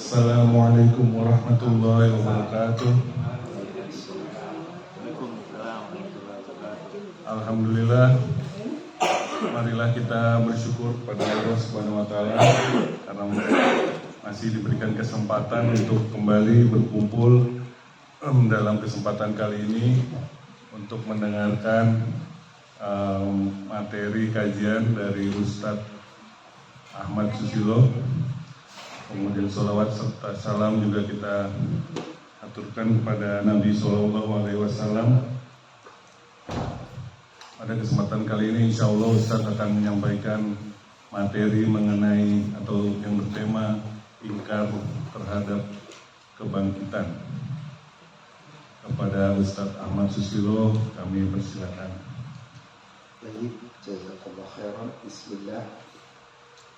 Assalamualaikum warahmatullahi wabarakatuh. Alhamdulillah, marilah kita bersyukur pada Allah Subhanahu wa taala karena masih diberikan kesempatan untuk kembali berkumpul dalam kesempatan kali ini untuk mendengarkan materi kajian dari Ustadz Ahmad Susilo. Kemudian sholawat serta salam juga kita aturkan kepada Nabi Sallallahu Alaihi Wasallam. Pada kesempatan kali ini insya Allah Ustadz akan menyampaikan materi mengenai atau yang bertema ingkar terhadap kebangkitan. Kepada Ustadz Ahmad Susilo kami persilakan. Baik, jazakallah khairan. Bismillah.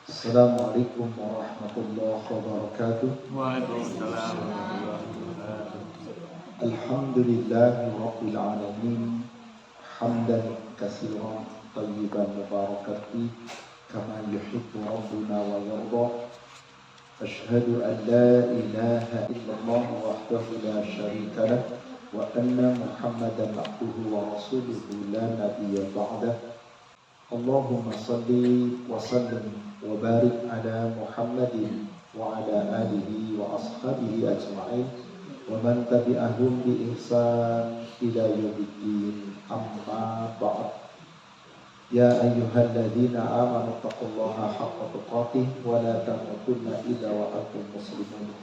Assalamualaikum warahmatullahi wabarakatuh. Waalaikumsalam warahmatullahi wabarakatuh. Alhamdulillahi rabbil alamin. Hamdan katsiran thayyiban mubarakan fi kama yuhibbu rabbuna wa yarda. Asyhadu an la ilaha illallah wahdahu la syarika lah wa anna Muhammadan abduhu wa rasuluhu la nabiyya ba'dah. Allahumma salli wa sallim wa barik ala Muhammadin wa ala alihi wa ashabihi ajma'in wa man tabi'ahum bi ihsan ila yaumiddin, amma ba'd. Ya ayyuhalladzina amanu taqullaha haqqa tuqatih wa la tamutunna illa wa antum muslimun.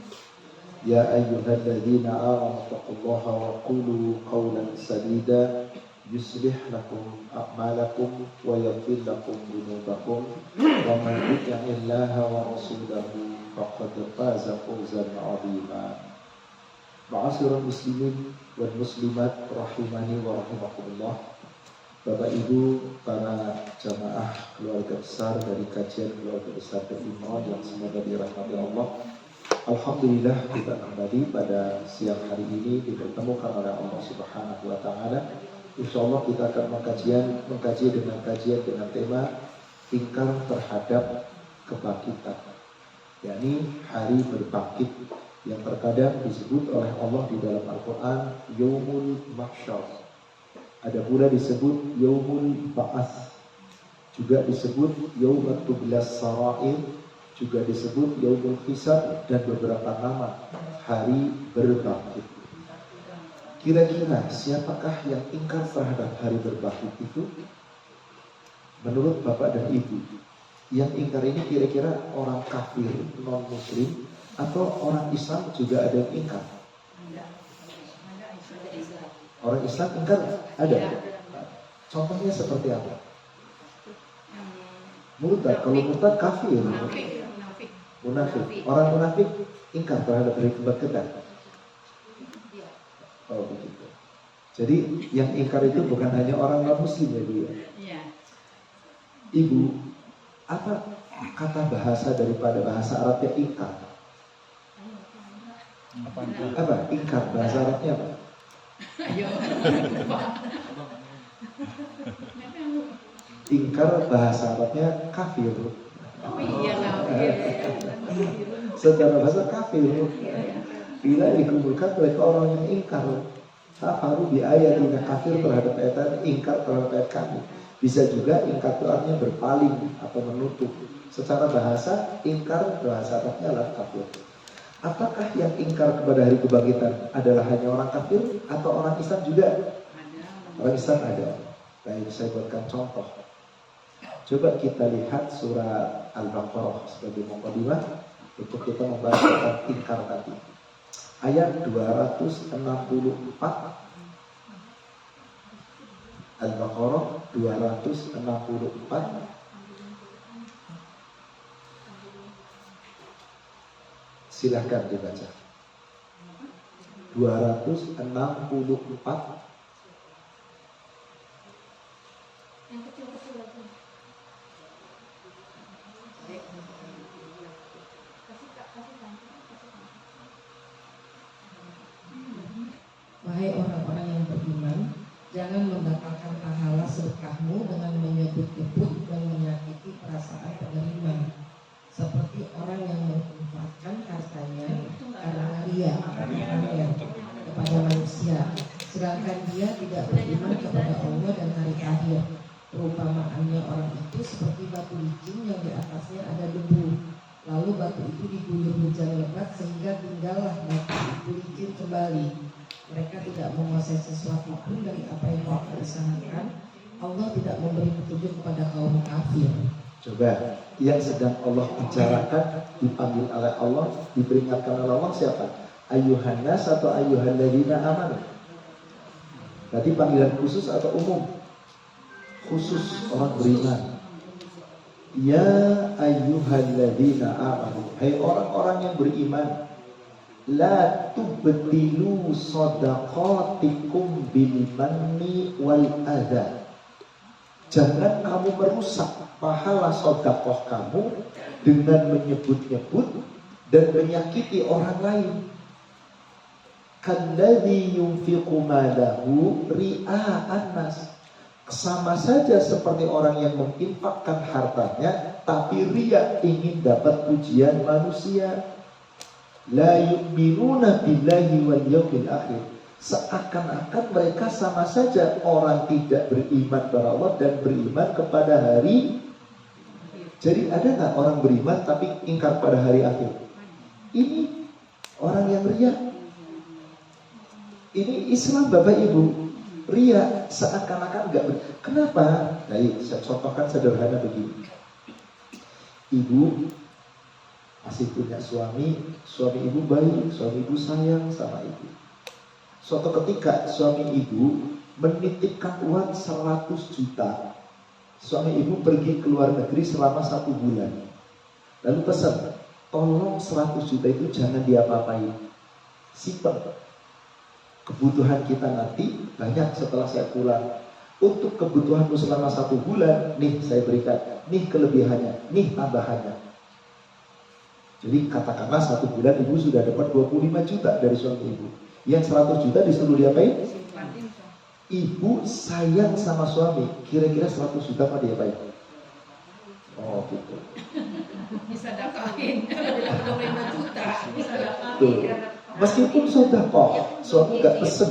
Ya ayyuhalladzina amanu taqullaha wa qulu qawlan sadida yuslih lakum a'malakum wa yaghfir lakum dhunubakum wa man yuti'illaha wa rasulahu faqad faza fawzan 'azima. Ma'asyiral muslimin wal muslimat rahimani wa rahimakumullah. Bapak Ibu, para jamaah keluarga besar dari kajian keluarga besar Imran yang semoga dirahmati Allah. Alhamdulillah kita kembali pada siang hari ini dipertemukan oleh Allah Subhanahu wa taala. Insyaallah kita akan mengkaji dengan tema ingkar terhadap kebangkitan, yakni hari berbangkit yang terkadang disebut oleh Allah di dalam Al-Quran Yaumul Mahsyar. Ada pula disebut Yaumul Ba'ats, juga disebut Yaumul Tublas Sarair, juga disebut Yaumul Hisab, dan beberapa nama hari berbangkit. Kira-kira siapakah yang ingkar terhadap hari berbangkit itu? Menurut Bapak dan Ibu, yang ingkar ini kira-kira orang kafir, non-muslim, atau orang Islam juga ada yang ingkar? Orang Islam ingkar ada? Contohnya seperti apa? Murtad, kalau murtad kafir. Munafik. Orang munafik ingkar terhadap hari kebangkitan. Oh begitu. Jadi yang ingkar itu bukan hanya orang non-muslim ya Bu ya? Iya. Ibu, apa kata bahasa daripada bahasa Arabnya ingkar? Apa? Ingkar bahasa Arabnya apa? Ingkar bahasa Arabnya kafir. Oh iya kafir. Secara bahasa kafir. Bila dikumpulkan mereka orang yang ingkar, kafaru di ayat ini, kafir terhadap ayat, ingkar terhadap ayat kami. Bisa juga ingkar itu artinya berpaling atau menutup. Secara bahasa ingkar bahasa Arabnya adalah kafir. Apakah yang ingkar kepada hari kebangkitan adalah hanya orang kafir atau orang Islam juga? Orang Islam ada. Baik, saya buatkan contoh. Coba kita lihat surah Al-Baqarah sebagai mukadimah untuk kita membahas tentang ingkar tadi. Ayat 264 Al-Baqarah 264. Silahkan dibaca. 264. Wahai orang-orang yang beriman, jangan membatalkan pahala sedekahmu dengan menyebut-nyebut dan menyakiti perasaan penerima, seperti orang yang menginfakkan hartanya imannya kepada manusia, sedangkan dia tidak beriman kepada Allah dan hari akhir. Perumpamaannya orang itu seperti batu licin yang di atasnya ada debu. Lalu batu itu diguyur hujan lebat sehingga tinggallah batu itu licin kembali. Mereka tidak menguasai sesuatu pun dari apa yang mereka usahakan. Allah tidak memberi petunjuk kepada kaum kafir. Coba, yang sedang Allah bicarakan dipanggil oleh Allah, diperingatkan oleh Allah siapa? Ayyuhan nas atau ayyuhal ladzina amanu? Berarti panggilan khusus atau umum? Khusus orang beriman. Ya ayyuhalladzina amanu, hai orang-orang yang beriman, la tubtilu shadaqatikum bil manni wal adha. Jangan kamu merusak pahala sedekah kamu dengan menyebut-nyebut dan menyakiti orang lain. Kalladzi yunfiqu malahu ria'an nas. Sama saja seperti orang yang menginfakkan hartanya tapi riya, ingin dapat pujian manusia. La yu'minuna billahi wal yawmil akhir. Seakan-akan mereka sama saja orang tidak beriman kepada Allah dan beriman kepada hari. Jadi ada nggak orang beriman tapi ingkar pada hari akhir? Ini orang yang riya. Ini Islam Bapak Ibu. Ria seakan-akan enggak. Kenapa? Baik, saya contohkan sederhana begini. Ibu masih punya suami ibu baik, suami ibu sayang sama ibu. Suatu ketika suami ibu menitipkan uang 100 juta. Suami ibu pergi ke luar negeri selama 1 bulan. Lalu pesan, tolong 100 juta itu jangan diapa-apain, simpan. Kebutuhan kita nanti banyak setelah saya pulang. Untuk kebutuhanmu selama 1 bulan, nih saya berikan, nih kelebihannya, nih tambahannya. Jadi katakanlah 1 bulan ibu sudah dapat 25 juta dari suami ibu. Yang 100 juta disuruh diapain? Ibu sayang sama suami, kira-kira 100 juta apa diapain? Oh gitu. Bisa dakain, 25 juta. Bisa dakain. Tuh. Meskipun sedekah, suami nggak pesen,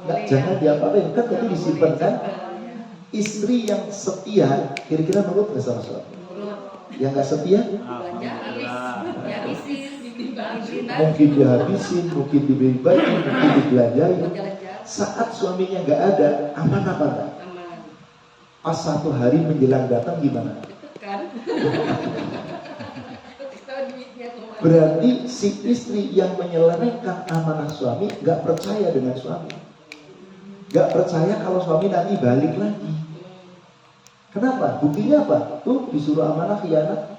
nggak jangan diapa-apain, kan tadi disimpan kan. Istri yang setia, kira-kira nurut nggak sama suami? Yang nggak setia, mungkin dihabisin, mungkin dibeli baju, mungkin dibelanjain. Saat suaminya nggak ada, aman apa enggak? Pas 1 hari menjelang datang gimana? Berarti si istri yang menyelewengkan amanah suami gak percaya dengan suami, gak percaya kalau suami nanti balik lagi. Kenapa? Buktinya apa? Tuh disuruh amanah khianat.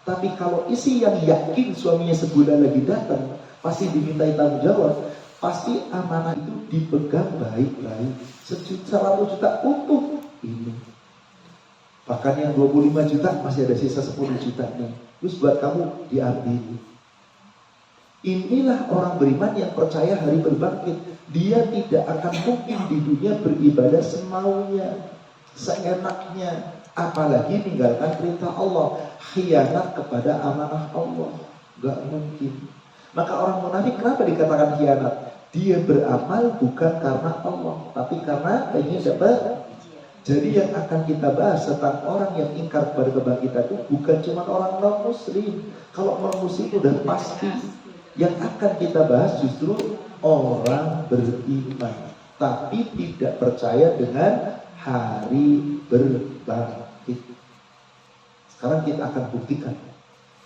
Tapi kalau isi yang yakin suaminya sebulan lagi datang, pasti dimintai tanggung jawab, pasti amanah itu dipegang baik-baik. 100 juta utuh ini. Bahkan yang 25 juta masih ada sisa 10 juta nih. Terus buat kamu diambil. Inilah orang beriman yang percaya hari berbangkit. Dia tidak akan mungkin di dunia beribadah semaunya, seenaknya, apalagi meninggalkan perintah Allah, khianat kepada amanah Allah. Gak mungkin. Maka orang munafik kenapa dikatakan khianat? Dia beramal bukan karena Allah, tapi karena ingin dapat. Jadi yang akan kita bahas tentang orang yang ingkar kepada kebangkitan itu bukan cuma orang non muslim. Kalau non muslim itu udah pasti. Yang akan kita bahas justru orang beriman tapi tidak percaya dengan hari berbangkit. Sekarang kita akan buktikan.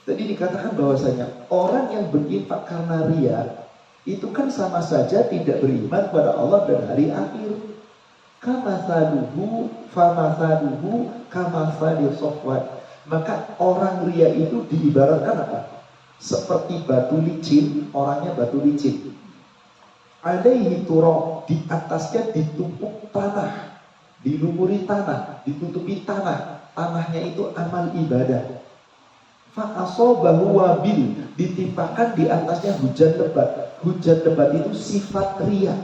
Tadi dikatakan bahwasanya orang yang berinfak karena ria itu kan sama saja tidak beriman kepada Allah dan hari akhir. Kamathaluhu famathaluhu kamathali sofwat. Maka orang ria itu diibaratkan apa? Seperti batu licin, orangnya batu licin. Alaihi turab, di atasnya ditumpuk tanah, dilumuri tanah, ditutupi tanah. Tanahnya itu amal ibadah. Fa'asobahu wabil, ditimpakan di atasnya hujan lebat. Hujan lebat itu sifat ria.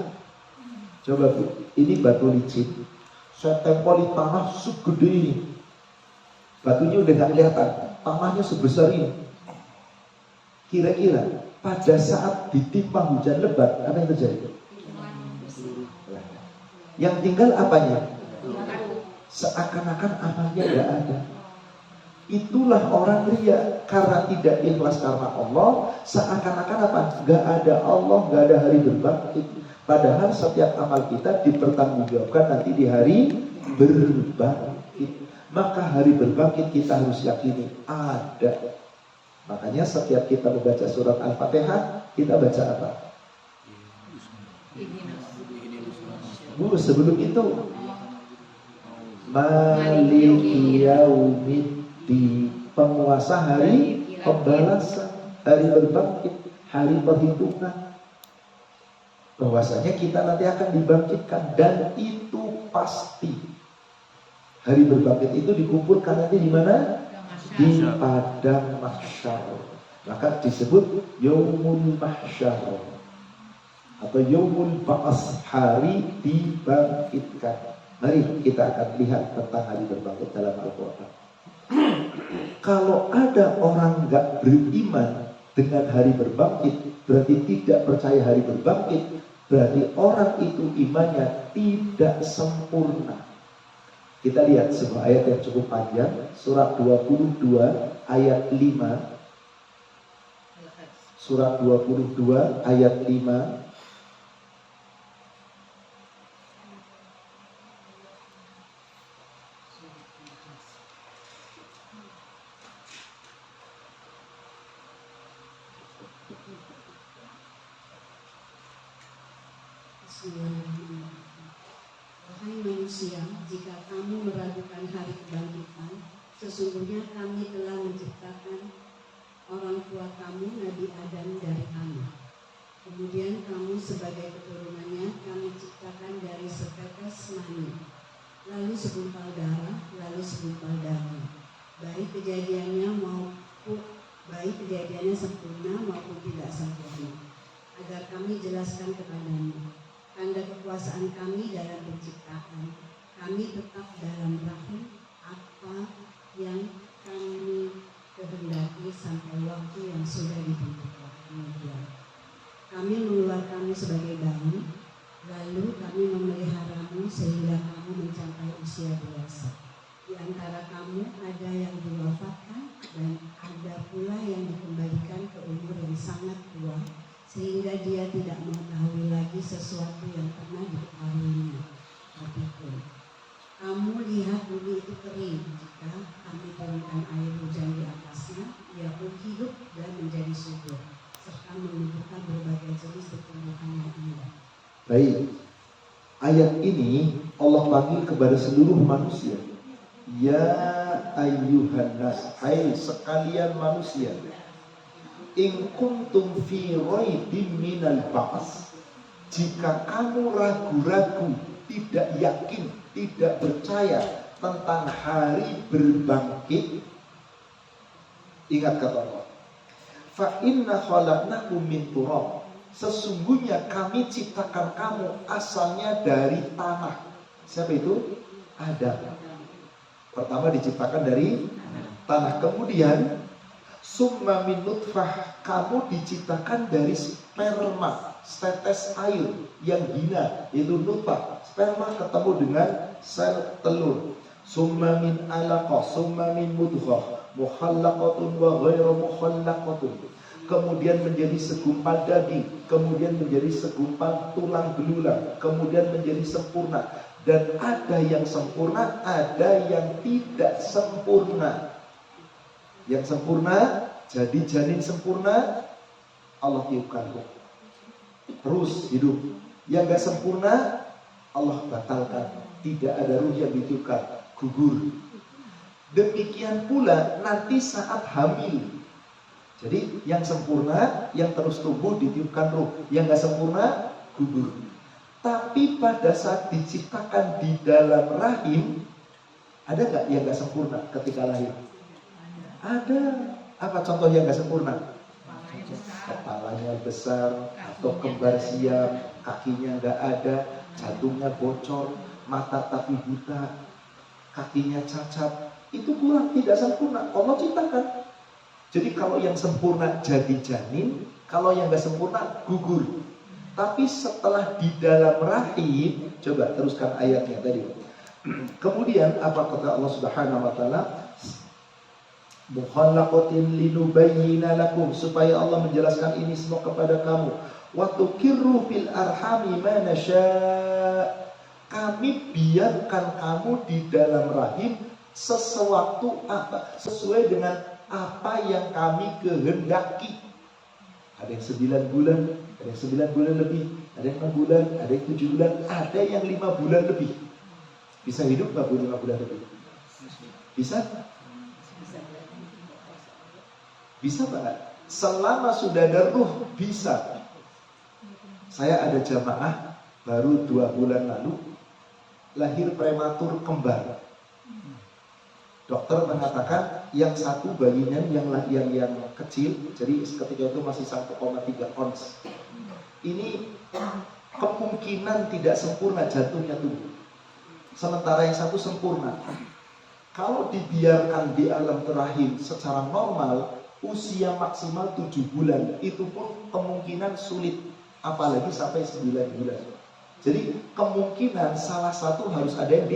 Coba Bu, ini batu licin. Saya tempel di tanah segede ini. Batunya udah gak kelihatan, tanahnya sebesar ini. Kira-kira pada saat ditimpa hujan lebat, apa yang terjadi? Yang tinggal apanya? Seakan-akan amalnya tidak ada. Itulah orang ria, karena tidak ikhlas karena Allah, seakan-akan apa? Gak ada Allah, gak ada hari berbangkit. Padahal setiap amal kita dipertanggungjawabkan nanti di hari berbangkit. Maka hari berbangkit kita harus yakini ada. Makanya setiap kita membaca surat Al-Fatihah, kita baca apa? Sebelum itu Maliki Yaumiddin, penguasa hari pembalasan, hari berbangkit, hari perhitungan. Bahwasanya kita nanti akan dibangkitkan, dan itu pasti. Hari berbangkit itu dikumpulkan nanti di mana? Di padang mahsyar. Maka disebut Yaumul Mahsyar atau Yaumul Ba'as, hari dibangkitkan. Mari kita akan lihat tentang hari berbangkit dalam Al-Quran. Kalau ada orang gak beriman dengan hari berbangkit, berarti tidak percaya hari berbangkit, berarti orang itu imannya tidak sempurna. Kita lihat sebuah ayat yang cukup panjang, surat 22 ayat 5. Surat 22 ayat 5. Wahai manusia, jika kamu meragukan hari kebangkitan, sesungguhnya kami telah menciptakan orang tua kamu Nabi Adam dari tanah. Kemudian kamu sebagai keturunannya kami ciptakan dari setetes mani, lalu segumpal darah, lalu segumpal darah. Baik kejadiannya sempurna maupun tidak sempurna, agar kami jelaskan kepadamu tanda kekuasaan kami dalam penciptaan. Kami tetap dalam rahim apa yang kami kehendaki sampai waktu yang sudah ditentukan. Kemudian kami mengeluarkanmu sebagai bayi, lalu kami memeliharamu sehingga kamu mencapai usia dewasa. Di antara kamu ada yang diwafatkan dan ada pula yang dikembalikan ke umur yang sangat tua, sehingga dia tidak mengetahui lagi sesuatu yang pernah diketahuinya. Tapi kamu lihat bumi itu kering, jika kami turunkan air hujan di atasnya, ia pun hidup dan menjadi subur, serta menumbuhkan berbagai jenis tumbuhan yang indah. Baik, ayat ini Allah panggil kepada seluruh manusia. Ya ayyuhan nas, hai sekalian manusia, in kuntum fi raibin minal ba'as, jika kamu ragu-ragu, tidak yakin, tidak percaya tentang hari berbangkit, ingat kata Allah, fa inna khalaqnakum min turab, sesungguhnya kami ciptakan kamu asalnya dari tanah. Siapa itu? Adam. Pertama diciptakan dari tanah, kemudian summa min nutfah, kamu diciptakan dari sperma, setetes air yang hina, itu nutfah. Sperma ketemu dengan sel telur. Summa min alaqah, summa min mudghah, mukhallaqatun wa ghairu mukhallaqatun. Kemudian menjadi segumpal daging, kemudian menjadi segumpal tulang belulang, kemudian menjadi sempurna. Dan ada yang sempurna, ada yang tidak sempurna. Yang sempurna jadi janin sempurna, Allah tiupkan ruh, terus hidup. Yang gak sempurna, Allah batalkan, tidak ada ruh yang ditiupkan, gugur. Demikian pula nanti saat hamil. Jadi yang sempurna, yang terus tumbuh ditiupkan ruh, yang gak sempurna gugur. Tapi pada saat diciptakan di dalam rahim, ada gak yang gak sempurna ketika lahir? Ada. Apa contoh yang gak sempurna? Kepalanya besar, atau kembar siam, kakinya gak ada, jantungnya bocor, mata tapi buta, kakinya cacat. Itu kurang, tidak sempurna. Allah ciptakan. Jadi kalau yang sempurna jadi janin, Kalau yang nggak sempurna, gugur. Tapi setelah di dalam rahim, coba teruskan ayatnya tadi. Kemudian apa kata Allah Subhanahu wa taala? Mukhallaqatin linubayyina lakum, supaya Allah menjelaskan ini semua kepada kamu. Wa tuqirru fil arhami ma nasya. Kami biarkan kamu di dalam rahim sesuatu apa sesuai dengan apa yang kami kehendaki. Ada yang 9 bulan, ada yang 9 bulan lebih, ada yang 6 bulan, ada yang 7 bulan, ada yang 5 bulan lebih. Bisa hidup nggak 5 bulan lebih? Bisa? Bisa Pak? Selama sudah ada ruh, bisa. Saya ada jamaah baru 2 bulan lalu lahir prematur kembar. Dokter mengatakan yang satu bayinya yang kecil, jadi ketika itu masih 1,3 ons. Ini kemungkinan tidak sempurna jantungnya tumbuh. Sementara yang satu sempurna. Kalau dibiarkan di alam rahim secara normal, usia maksimal 7 bulan, itu pun kemungkinan sulit, apalagi sampai 9 bulan. Jadi kemungkinan salah satu harus ada yang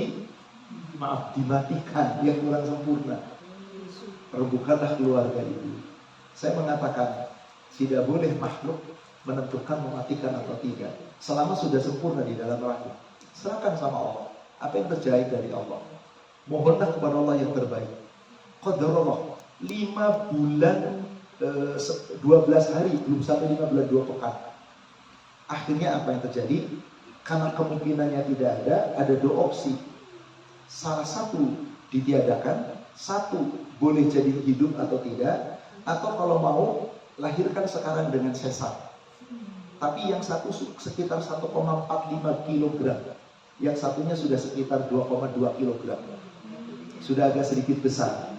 dimatikan, yang kurang sempurna. Rebukanlah keluarga itu. Saya mengatakan tidak boleh makhluk menentukan mematikan atau tidak, selama sudah sempurna di dalam rahim. Serahkan sama Allah. Apa yang terjadi dari Allah, mohonlah kepada Allah yang terbaik. Qadarullah 5 bulan 12 hari, belum sampai 5 bulan 2 pekan. Akhirnya apa yang terjadi? Karena kemungkinannya tidak ada 2 opsi. Salah satu ditiadakan, satu boleh jadi hidup atau tidak, atau kalau mau lahirkan sekarang dengan sesar. Tapi yang satu sekitar 1,45 kg, yang satunya sudah sekitar 2,2 kg. Sudah agak sedikit besar.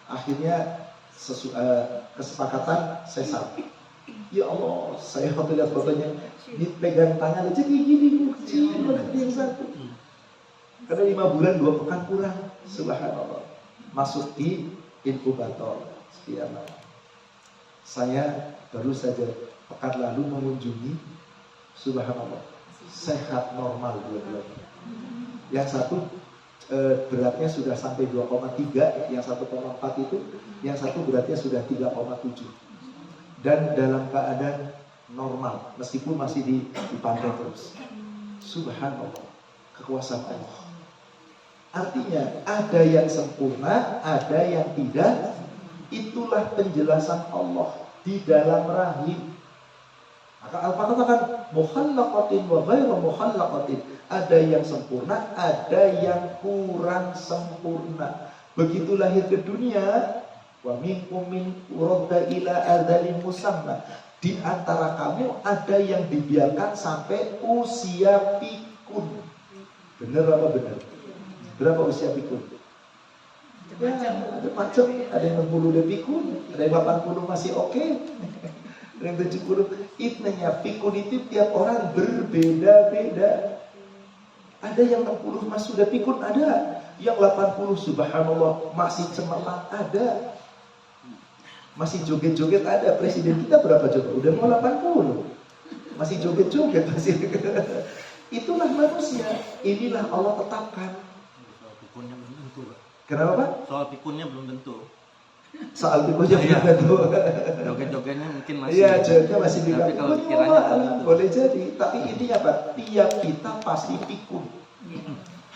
Akhirnya kesepakatan sesar. Ya Allah, saya waktu lihat fotonya dipegang tangan aja kayak gini, kecil banget yang satu. Karena 5 bulan 2 pekan kurang, subhanallah. Masuk di inkubator. Sekian. Saya baru saja pekan lalu mengunjungi, subhanallah, sehat normal dua-duanya. Yang satu beratnya sudah sampai 2,3, yang 1,4 itu, yang satu beratnya sudah 3,7. Dan dalam keadaan normal, meskipun masih dipantau terus. Subhanallah, kekuasaan Allah. Artinya ada yang sempurna, ada yang tidak. Itulah penjelasan Allah di dalam rahim. Maka Allah katakan mukhallaqatin wa ghairu mukhallaqatin. Ada yang sempurna, ada yang kurang sempurna. Begitu lahir ke dunia, wa minkum min uradda ila adzalin musamma. Di antara kamu ada yang dibiarkan sampai usia pikun. Benar apa benar? Berapa usia pikun? Ya, ada macam, ada yang 60 udah pikun, ada yang 80 masih oke, ada yang 70. Itnanya pikun itu tiap orang berbeda-beda. Ada yang 60 masih sudah pikun, ada yang 80 subhanallah masih cemerlang, ada. Masih joget-joget ada. Presiden kita berapa coba? Udah mau 80. Masih joget-joget masih. Itulah manusia. Inilah Allah tetapkan. Soal pikunnya belum tentu, Pak. Kenapa Pak? Soal pikunnya belum tentu. Soal pikunnya belum tentu. Joget-jogetnya mungkin masih. Iya, jogetnya masih Tapi pikun. kalau pikirannya belum tentu. Boleh jadi. Tapi intinya apa? Tiap kita pasti pikun.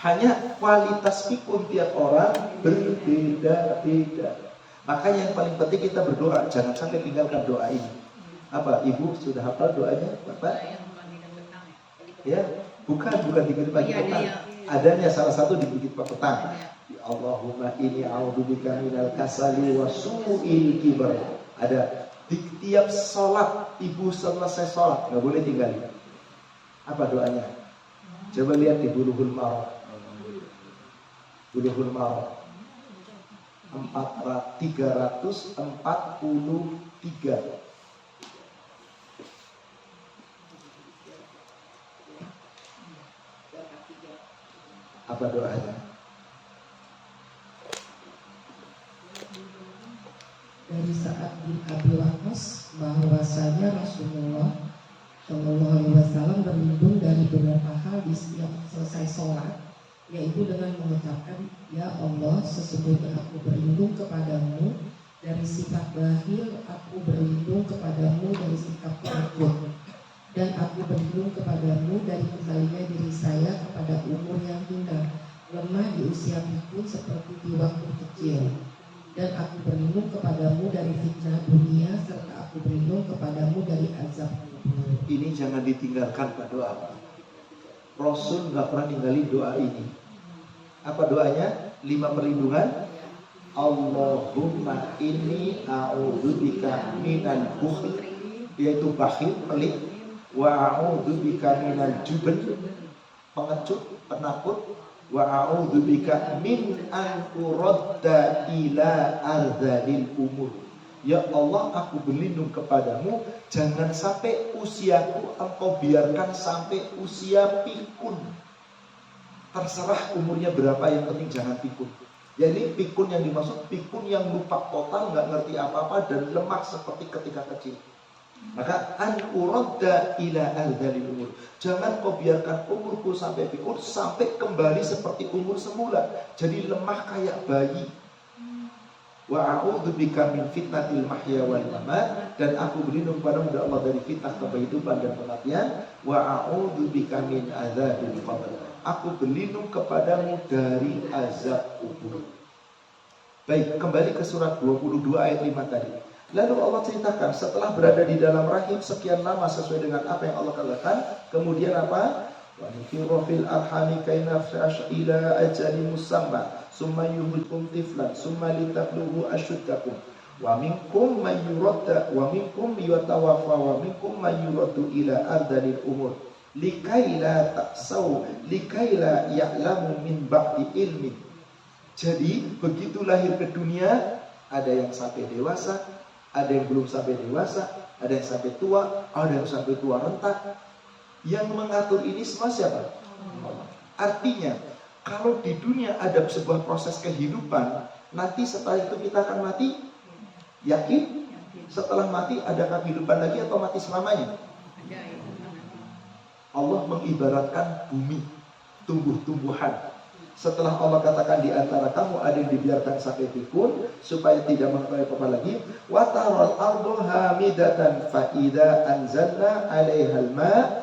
Hanya kualitas pikun tiap orang berbeda-beda. Makanya yang paling penting kita berdoa, jangan sampai tinggalkan doa ini. Apa? Ibu sudah hafal doanya, Bapak? Ya, bukan di Bukit Petang. Adanya salah satu di Bukit Petang. Allahumma inni a'udzubika minal kasali wa su'il kibar. Ada di tiap sholat, ibu selesai sholat nggak boleh tinggalin. Apa doanya? Coba lihat di Bulughul Maram. Bulughul Maram 343. Apa doanya? dari Sa'ad bin Abi Waqqas bahwasanya Rasulullah Shallallahu Alaihi Wasallam berlindung dari beberapa hal di setiap selesai sholat, yaitu dengan mengucapkan, Ya Allah, sesungguhnya aku berlindung kepadamu dari sifat bakhil, aku berlindung kepadamu dari sikap penakut, dan aku berlindung kepadamu dari kembalinya diri saya kepada umur yang hina, lemah di usia pikun seperti di waktu kecil, dan aku berlindung kepadamu dari fitnah dunia, serta aku berlindung kepadamu dari azab kubur. Ini jangan ditinggalkan Pak doa. Rasul nggak pernah ninggalin doa ini. Apa doanya? 5 perlindungan. Allahumma inni a'udzubika minal bukhl, yaitu bakhil, pelit, wa a'udzubika minal jubn, pengecut, penakut, wa a'udzubika min an uradda ila ardhil umur. Ya Allah, aku berlindung kepadamu, jangan sampai usiaku engkau biarkan sampai usia pikun. Terserah umurnya berapa, yang penting jangan pikun. Jadi pikun yang dimaksud pikun yang lupa total, nggak ngerti apa-apa dan lemah seperti ketika kecil. Maka an uradda ila ardhil umur. Jangan kau biarkan umurku sampai pikun, sampai kembali seperti umur semula. Jadi lemah kayak bayi. Wa a'udzubika min fitnatil mahya wal mamat, dan aku berlindung padamu ya Allah dari fitnah kehidupan dan kematian. Wa a'udzubika min adzabil qabr, aku berlindung kepadamu dari azab kubur. Baik, kembali ke surat 22 ayat 5 tadi. Lalu Allah ceritakan setelah berada di dalam rahim sekian lama sesuai dengan apa yang Allah katakan, kemudian apa? Wa nufiru fil arhami kaina fash ila ajalin musamma summa yuhlikum tiflan summa litablughu asyuddakum wa minkum man yuradda wa minkum yatawaffa wa minkum man yuraddu ila ardhil umur likaila ta'sau likaila ya'lamu min ba'di ilmin. Jadi begitu lahir ke dunia, ada yang sampai dewasa, ada yang belum sampai dewasa, ada yang sampai tua, ada yang sampai tua renta. Yang mengatur ini semua siapa? Allah. Artinya kalau di dunia ada sebuah proses kehidupan, nanti setelah itu kita akan mati. Yakin? Setelah mati adakah kehidupan lagi atau mati selamanya? Allah mengibaratkan bumi, tumbuh-tumbuhan. Setelah Allah katakan di antara kamu ada yang dibiarkan sampai pikun supaya tidak mengetahui apa lagi. Wa taral ardu hamidatan fa idza anzalna 'alaihal ma'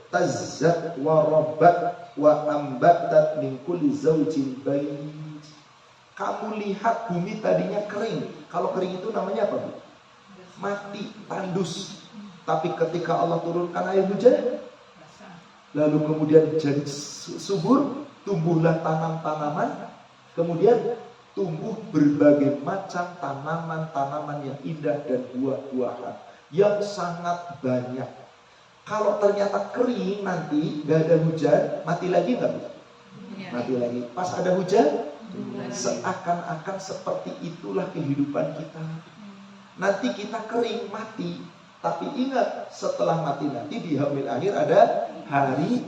tazzat wa rabbat wa ambatat min kulli zawjin bayyin. Kamu lihat bumi tadinya kering. Kalau kering itu namanya apa, Bu? Mati, tandus. Tapi ketika Allah turunkan air hujan, lalu kemudian jadi subur, tumbuhlah tanam-tanaman, kemudian tumbuh berbagai macam tanaman-tanaman yang indah dan buah-buahan yang sangat banyak. Kalau ternyata kering nanti, gak ada hujan, mati lagi nggak? Mati lagi. Pas ada hujan, seakan-akan seperti itulah kehidupan kita. Nanti kita kering, mati. Tapi ingat, setelah mati nanti di yaumil akhir ada hari.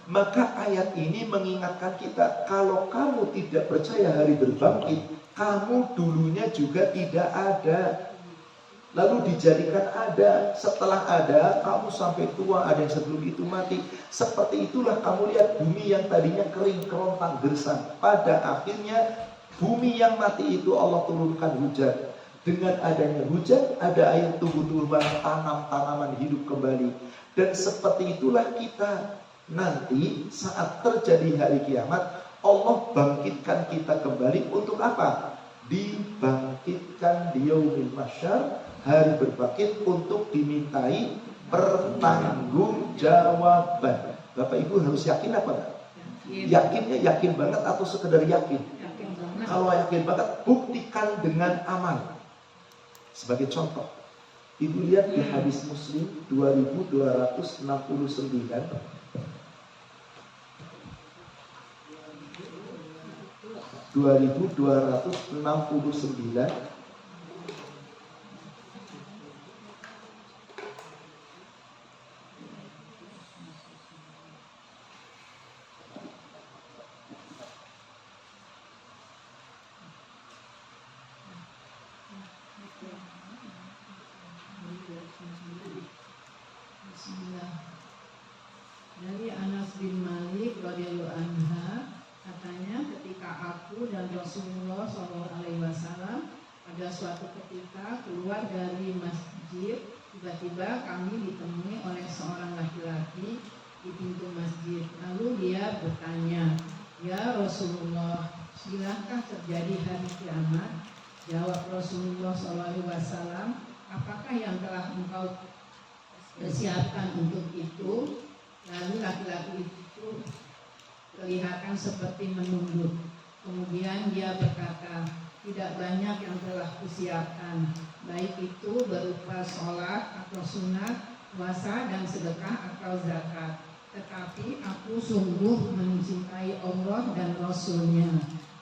Maka ayat ini mengingatkan kita, kalau kamu tidak percaya hari berbangkit, kamu dulunya juga tidak ada. Lalu dijadikan ada, setelah ada, kamu sampai tua, ada yang sebelum itu mati. Seperti itulah kamu lihat bumi yang tadinya kering, kerontang, gersang. Pada akhirnya, bumi yang mati itu Allah turunkan hujan. Dengan adanya hujan, ada air tumbuh-tumbuhan, tanam-tanaman hidup kembali. Dan seperti itulah kita. Nanti saat terjadi hari kiamat, Allah bangkitkan kita kembali untuk apa? Dibangkitkan di yaumil mahsyar, hari berbangkit, untuk dimintai pertanggungjawaban. Bapak Ibu harus yakin apa enggak? Yakinnya yakin banget atau sekedar yakin? Kalau yakin banget, buktikan dengan amal. Sebagai contoh, Ibu lihat di hadis Muslim 2269. Bismillah. Dari Anas bin Malik radhiyallahu anha, katanya ketika aku dan Rasulullah SAW pada suatu ketika keluar dari masjid, tiba-tiba kami ditemui oleh seorang laki-laki di pintu masjid. Lalu dia bertanya, "Ya Rasulullah, bilakah terjadi hari kiamat?" Jawab Rasulullah SAW, "Apakah yang telah engkau persiapkan untuk itu?" Lalu laki-laki itu kelihatan seperti menunduk. Kemudian dia berkata, "Tidak banyak yang telah kusiapkan, baik itu berupa sholat atau sunat, puasa dan sedekah atau zakat. Tetapi aku sungguh mencintai Allah dan Rasul-Nya."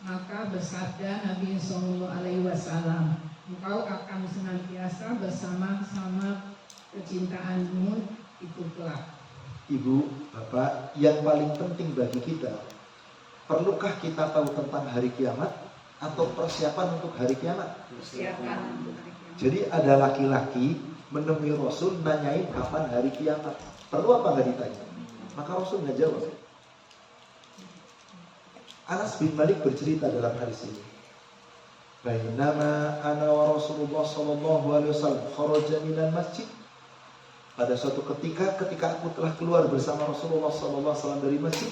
Maka bersabda Nabi SAW, "Engkau akan senantiasa bersama-sama kecintaanmu itu kelak." Ibu, Bapak, yang paling penting bagi kita, perlukah kita tahu tentang hari kiamat atau persiapan untuk hari kiamat? Persiapan untuk hari kiamat. Jadi ada laki-laki menemui Rasul nanyain kapan hari kiamat. Perlu apa nggak ditanya? Maka Rasul nggak jawab. Anas bin Malik bercerita dalam hadis ini. Bainama ana wa Rasulullah sallallahu alaihi wasallam kharaja minal masjid. Pada suatu ketika aku telah keluar bersama Rasulullah sallallahu alaihi wasallam dari masjid,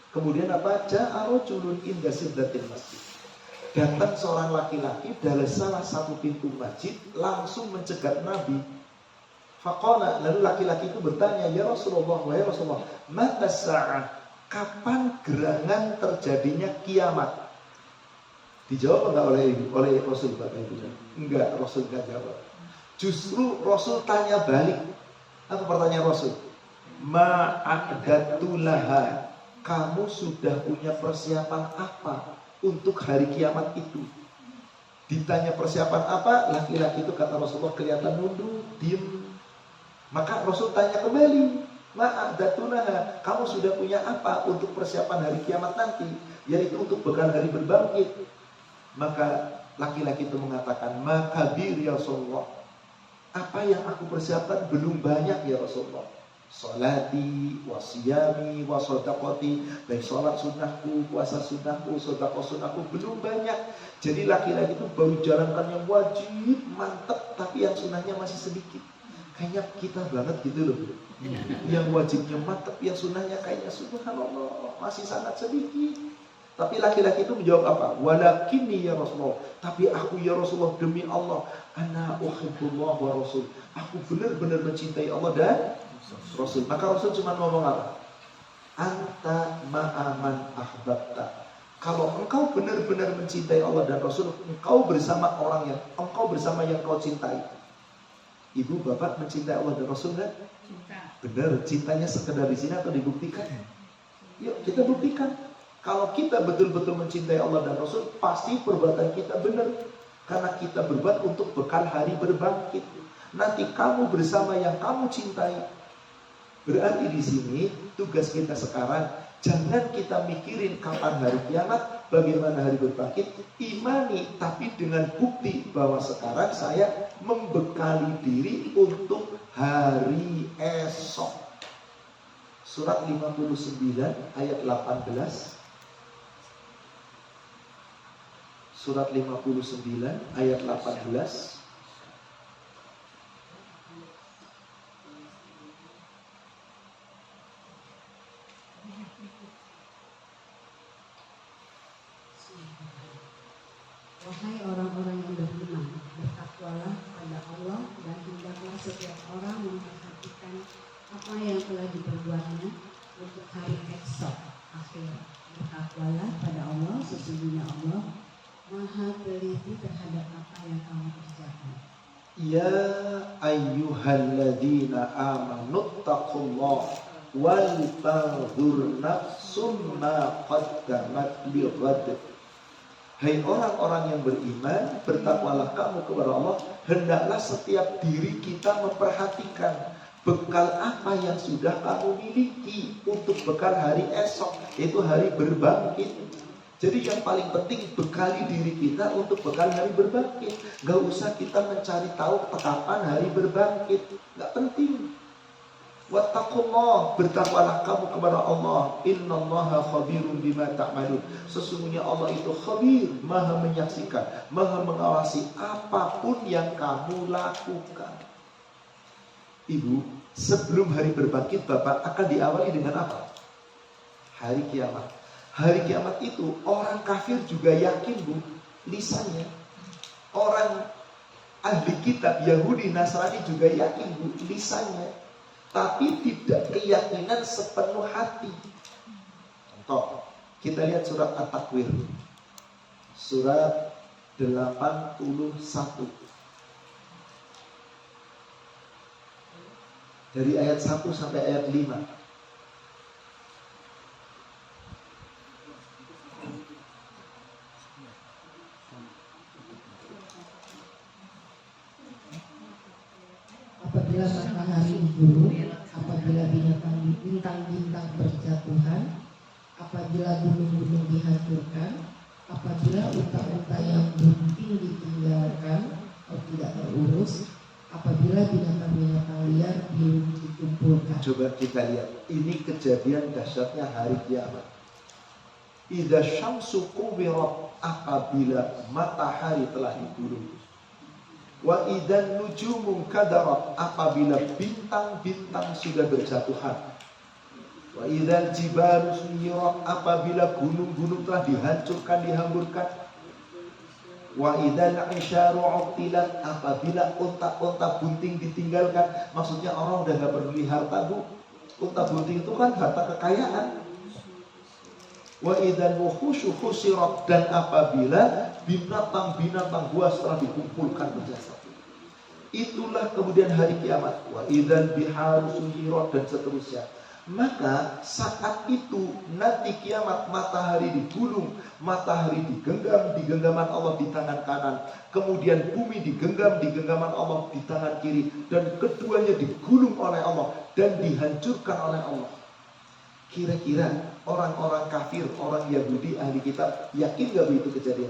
kemudian apa? Ja'a rajulun inda siddatil masjid. Datang seorang laki-laki dari salah satu pintu masjid langsung mencegat Nabi. Faqala, lalu laki-laki itu bertanya, "Ya Rasulullah, wahai Rasulullah, mata sa'ah? Kapan gerangan terjadinya kiamat?" Dijawab enggak oleh Rasul Bapak Ibu? Enggak, Rasul enggak jawab. Justru Rasul tanya balik. Apa pertanyaan Rasul? Ma'adatulaha, kamu sudah punya persiapan apa untuk hari kiamat itu? Ditanya persiapan apa, laki-laki itu kata Rasulullah kelihatan nunduk, diem. Maka Rasul tanya kembali, ma'adatulaha, kamu sudah punya apa untuk persiapan hari kiamat nanti? Yaitu untuk bekal hari berbangkit. Maka laki-laki itu mengatakan, makabir ya Rasulullah, apa yang aku persiapkan belum banyak ya Rasulullah. Salati, wasiyami, wasodakoti, baik sholat sunnahku, puasa sunnahku, sodakoh sunnahku belum banyak. Jadi laki-laki itu baru jalankan yang wajib, mantep, tapi yang sunnahnya masih sedikit. Kayaknya kita banget gitu loh. Yang wajibnya mantep, yang sunnahnya kayaknya subhanallah masih sangat sedikit. Tapi laki-laki itu menjawab apa? Walakinni ya Rasulullah, tapi aku ya Rasulullah, demi Allah, ana uhibbullah wa Rasul, aku benar-benar mencintai Allah dan Rasul. Maka Rasul cuma ngomong apa? Anta ma'aman ahbabta. Kalau engkau benar-benar mencintai Allah dan Rasul, engkau bersama yang kau cintai. Ibu, bapak mencintai Allah dan Rasul kan? Cinta. Benar, cintanya sekedar di sini atau dibuktikan? Yuk kita buktikan. Kalau kita betul-betul mencintai Allah dan Rasul, pasti perbuatan kita benar. Karena kita berbuat untuk bekal hari berbangkit. Nanti kamu bersama yang kamu cintai. Berarti di sini tugas kita sekarang, jangan kita mikirin kapan hari kiamat, bagaimana hari berbangkit. Imani, tapi dengan bukti bahwa sekarang saya membekali diri untuk hari esok. Surat 59 ayat 18. Surat 59 ayat 18. Wahai orang-orang yang beriman, bertakwalah pada Allah dan hendaklah setiap orang memperhatikan apa yang telah diperbuatnya untuk hari esok akhirat. Bertakwalah pada Allah, sesungguhnya Allah Maha teliti terhadap apa yang kamu kerjakan. Ya ayyuhalladzina amanu taqullaha wal tanzur nafsum ma qaddamat lighad. Hai orang-orang yang beriman, bertakwalah kamu kepada Allah, hendaklah setiap diri kita memperhatikan bekal apa yang sudah kamu miliki untuk bekal hari esok, yaitu hari berbangkit. Jadi yang paling penting bekali diri kita untuk bekali hari berbangkit. Gak usah kita mencari tahu kapan hari berbangkit, gak penting. Wattaqullah, bertakwalah kamu kepada Allah. Innallaha khabirun bima ta'malun. Sesungguhnya Allah itu khabir, maha menyaksikan, maha mengawasi apapun yang kamu lakukan. Ibu, sebelum hari berbangkit Bapak akan diawali dengan apa? Hari kiamat. Hari kiamat itu orang kafir juga yakin, Bu, lisannya. Orang ahli kitab Yahudi Nasrani juga yakin, Bu, lisannya. Tapi tidak keyakinan sepenuh hati. Contoh, kita lihat surat At-Takwir. Surat 81. Dari ayat 1 sampai ayat 5. Apabila matahari digulung, apabila bintang-bintang berjatuhan, apabila gunung-gunung dihancurkan, apabila unta-unta yang bunting ditinggalkan atau tidak terurus, apabila binatang-binatang liar dikumpulkan. Coba kita lihat, ini kejadian dahsyatnya hari kiamat. Idza syamsu kuwirat, apabila matahari telah digulung. Wa idzan nujumu kadarat, apabila bintang-bintang sudah berjatuhan. Wa idzal jibalu suyirat, apabila gunung-gunung telah dihancurkan, dihamburkan. Wa idzal isyaru uqtilat, apabila unta-unta bunting ditinggalkan. Maksudnya orang udah gak peduli harta, Bu. Unta bunting itu kan harta kekayaan. Wa idzal wuhusyu husirat, dan apabila binatang-binatang buas telah dikumpulkan berjasa. Itulah kemudian hari kiamat. Wa idzal biharu suyirat, dan seterusnya. Maka saat itu nanti kiamat, matahari digulung, matahari digenggam di genggaman Allah di tangan kanan, kemudian bumi digenggam di genggaman Allah di tangan kiri, dan keduanya digulung oleh Allah dan dihancurkan oleh Allah. Kira-kira orang-orang kafir, orang Yahudi, ahli kitab, yakin gak begitu kejadian?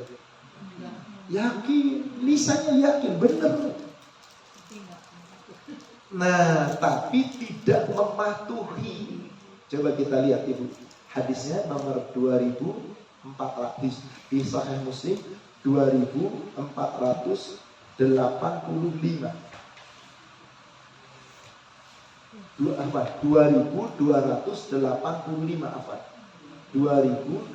Yakin, lisannya yakin, benar. Nah, tapi tidak mematuhi. Coba kita lihat, Ibu. Hadisnya nomor 2400 di Sahih Muslim 2485. 2285 apa? 2285.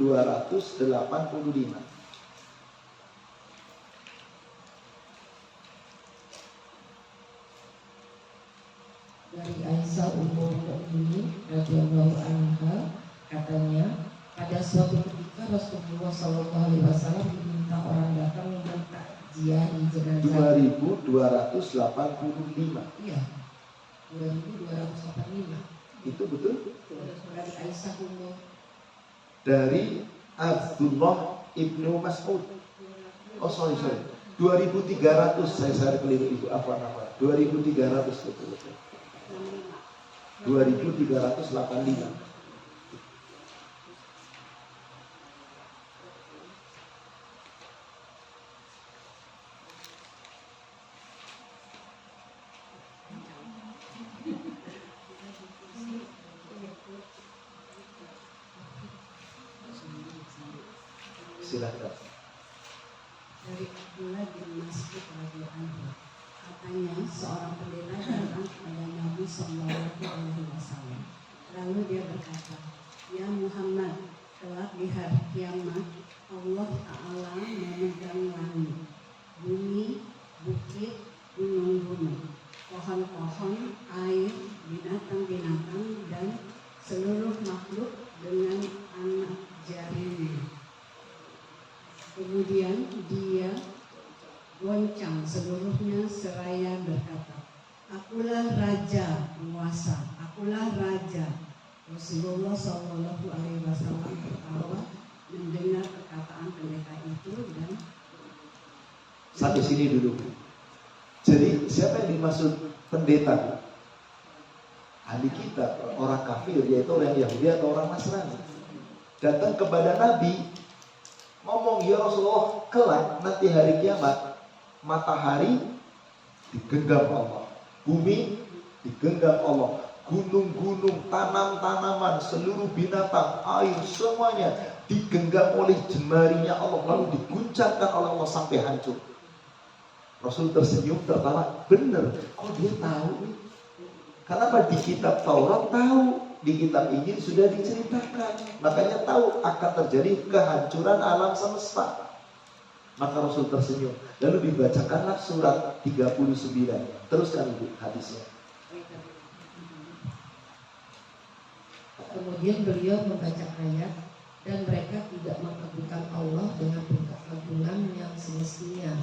Dari Aisyah Ummul Mukminin radhiyallahu anha, katanya, pada suatu ketika Rasulullah SAW diminta orang datang mentakziahi jenazah. 2285. Iya, 2285. Itu betul? Dari Aisyah Ummul. Dari Abdullah ibnu Mas'ud. Oh sorry 2300, saya keliru Ibu, apa 2300 betul. 2385. Silakan. Dari Abdullah bin Mas'ud radhiyallahu anhu, katanya seorang pendeta datang kepada Nabi Sallallahu Alaihi Wasallam. Lalu dia berkata, Ya Muhammad, kelak di hari kiamat Allah Ta'ala memegang langit, bumi, bukit, gunung-gunung, pohon-pohon, air, binatang-binatang, dan seluruh makhluk dengan anak jarinya. Kemudian dia goncang seluruhnya seraya berkata, Akulah raja penguasa, akulah raja. Rasulullah Shallallahu Alaihi Wasallam tertawa mendengar perkataan pendeta itu dan sampai sini dulu. Jadi siapa yang dimaksud pendeta? Ahli kitab, orang kafir, yaitu orang Yahudi atau orang Nasrani, datang kepada Nabi ngomong, ya Rasulullah, kelak nanti hari kiamat matahari digenggam Allah, bumi digenggam Allah, gunung-gunung, tanam-tanaman, seluruh binatang, air, semuanya digenggam oleh jemarinya Allah, lalu diguncangkan oleh Allah sampai hancur. Rasul tersenyum, tertawa, bener, kok dia tahu nih? Kenapa di kitab Taurat tahu, di kitab Injil sudah diceritakan, makanya tahu akan terjadi kehancuran alam semesta. Maka Rasul tersenyum, lalu dibacakanlah surat 39. Teruskan Ibu hadisnya. Kemudian beliau membaca ayat, dan mereka tidak mengagungkan Allah dengan pengagungan yang semestinya,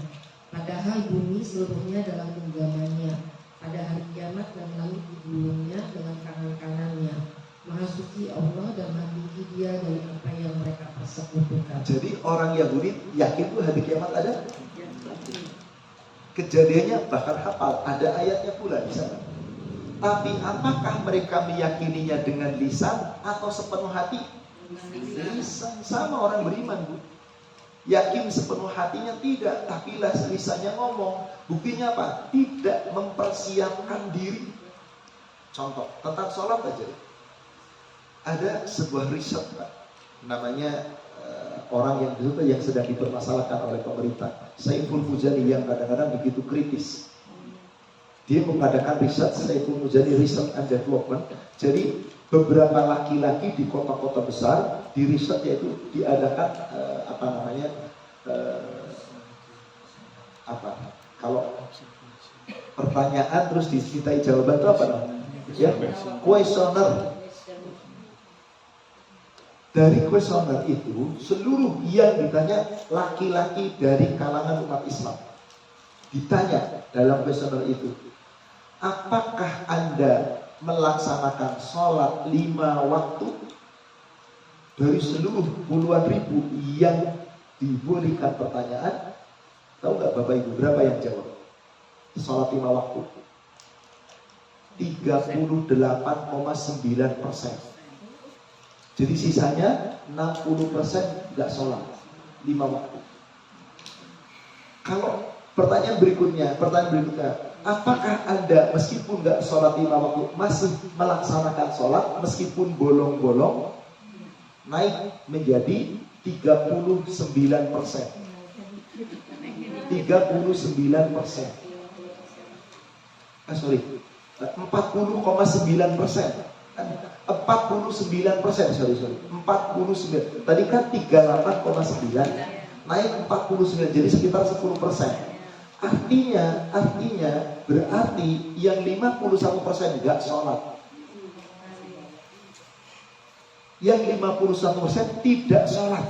padahal bumi seluruhnya dalam genggamannya pada hari kiamat, dan langit di gulungnya dengan tangan kanannya. Maha suci Allah dan maha tinggi Dia dari apa yang mereka persekutukan. Jadi orang Yahudi yakin tuh hari kiamat ada? Kejadiannya bahkan hafal, ada ayatnya pula di sana. Tapi apakah mereka meyakininya dengan lisan atau sepenuh hati? Lisan. Sama orang beriman, Bu. Yakin sepenuh hatinya tidak, tapi lisannya ngomong. Buktinya apa? Tidak mempersiapkan diri. Contoh tentang sholat aja. Ada sebuah riset, Pak. Namanya orang yang sedang dipermasalahkan oleh pemerintah, Saiful Mujani, yang kadang-kadang begitu kritis. Dia mengadakan riset, Saiful Mujani Research and Development. Jadi beberapa laki-laki di kota-kota besar di riset, yaitu diadakan kalau pertanyaan terus dimintai jawaban itu apa namanya? Ya, kuesioner. Dari kuesioner itu seluruh yang ditanya laki-laki dari kalangan umat Islam. Ditanya dalam kuesioner itu, apakah Anda melaksanakan sholat 5 waktu? Dari seluruh puluhan ribu yang diberikan pertanyaan, tahu nggak Bapak Ibu berapa yang jawab? Sholat 5 waktu 38,9%. Jadi sisanya 60% nggak sholat 5 waktu. Kalau pertanyaan berikutnya, apakah Anda meskipun nggak sholat 5 waktu masih melaksanakan sholat meskipun bolong-bolong? Naik menjadi 39%. 39%. 40,9%. 49%, sorry. 49. Tadi kan 38,9, naik 49, jadi sekitar 10%. Artinya berarti yang 51% enggak sholat. Yang 51% tidak sholat.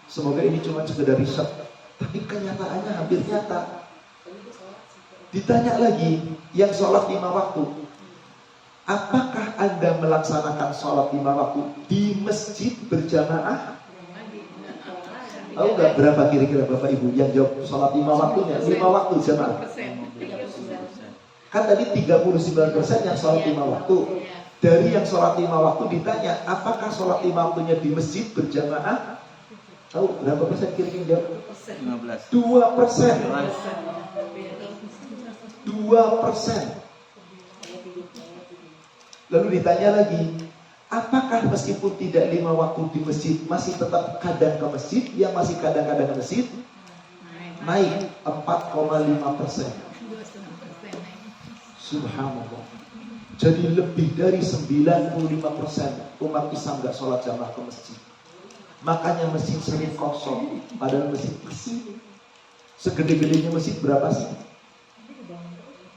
Semoga ini cuma sekedar riset, tapi kenyataannya hampir nyata. Ditanya lagi, yang sholat 5 waktu, apakah Anda melaksanakan sholat 5 waktu di masjid berjamaah? Tahu nggak berapa kira-kira Bapak Ibu yang jawab sholat 5 waktunya? 5 waktu jamaah. Kan tadi 39% yang sholat 5 waktu. Dari yang sholat 5 waktu ditanya, apakah sholat 5 waktunya di masjid berjamaah? Tahu berapa persen kira-kira jawab? 2%. 2%. Lalu ditanya lagi, apakah meskipun tidak 5 waktu di masjid masih tetap kadang ke masjid? Yang masih kadang-kadang ke masjid naik 4,5%. Subhanallah. Jadi lebih dari 95% umat Islam gak sholat jamaah ke masjid. Makanya masjid sering kosong. Padahal masjid bersih. Segede-gedenya masjid berapa sih?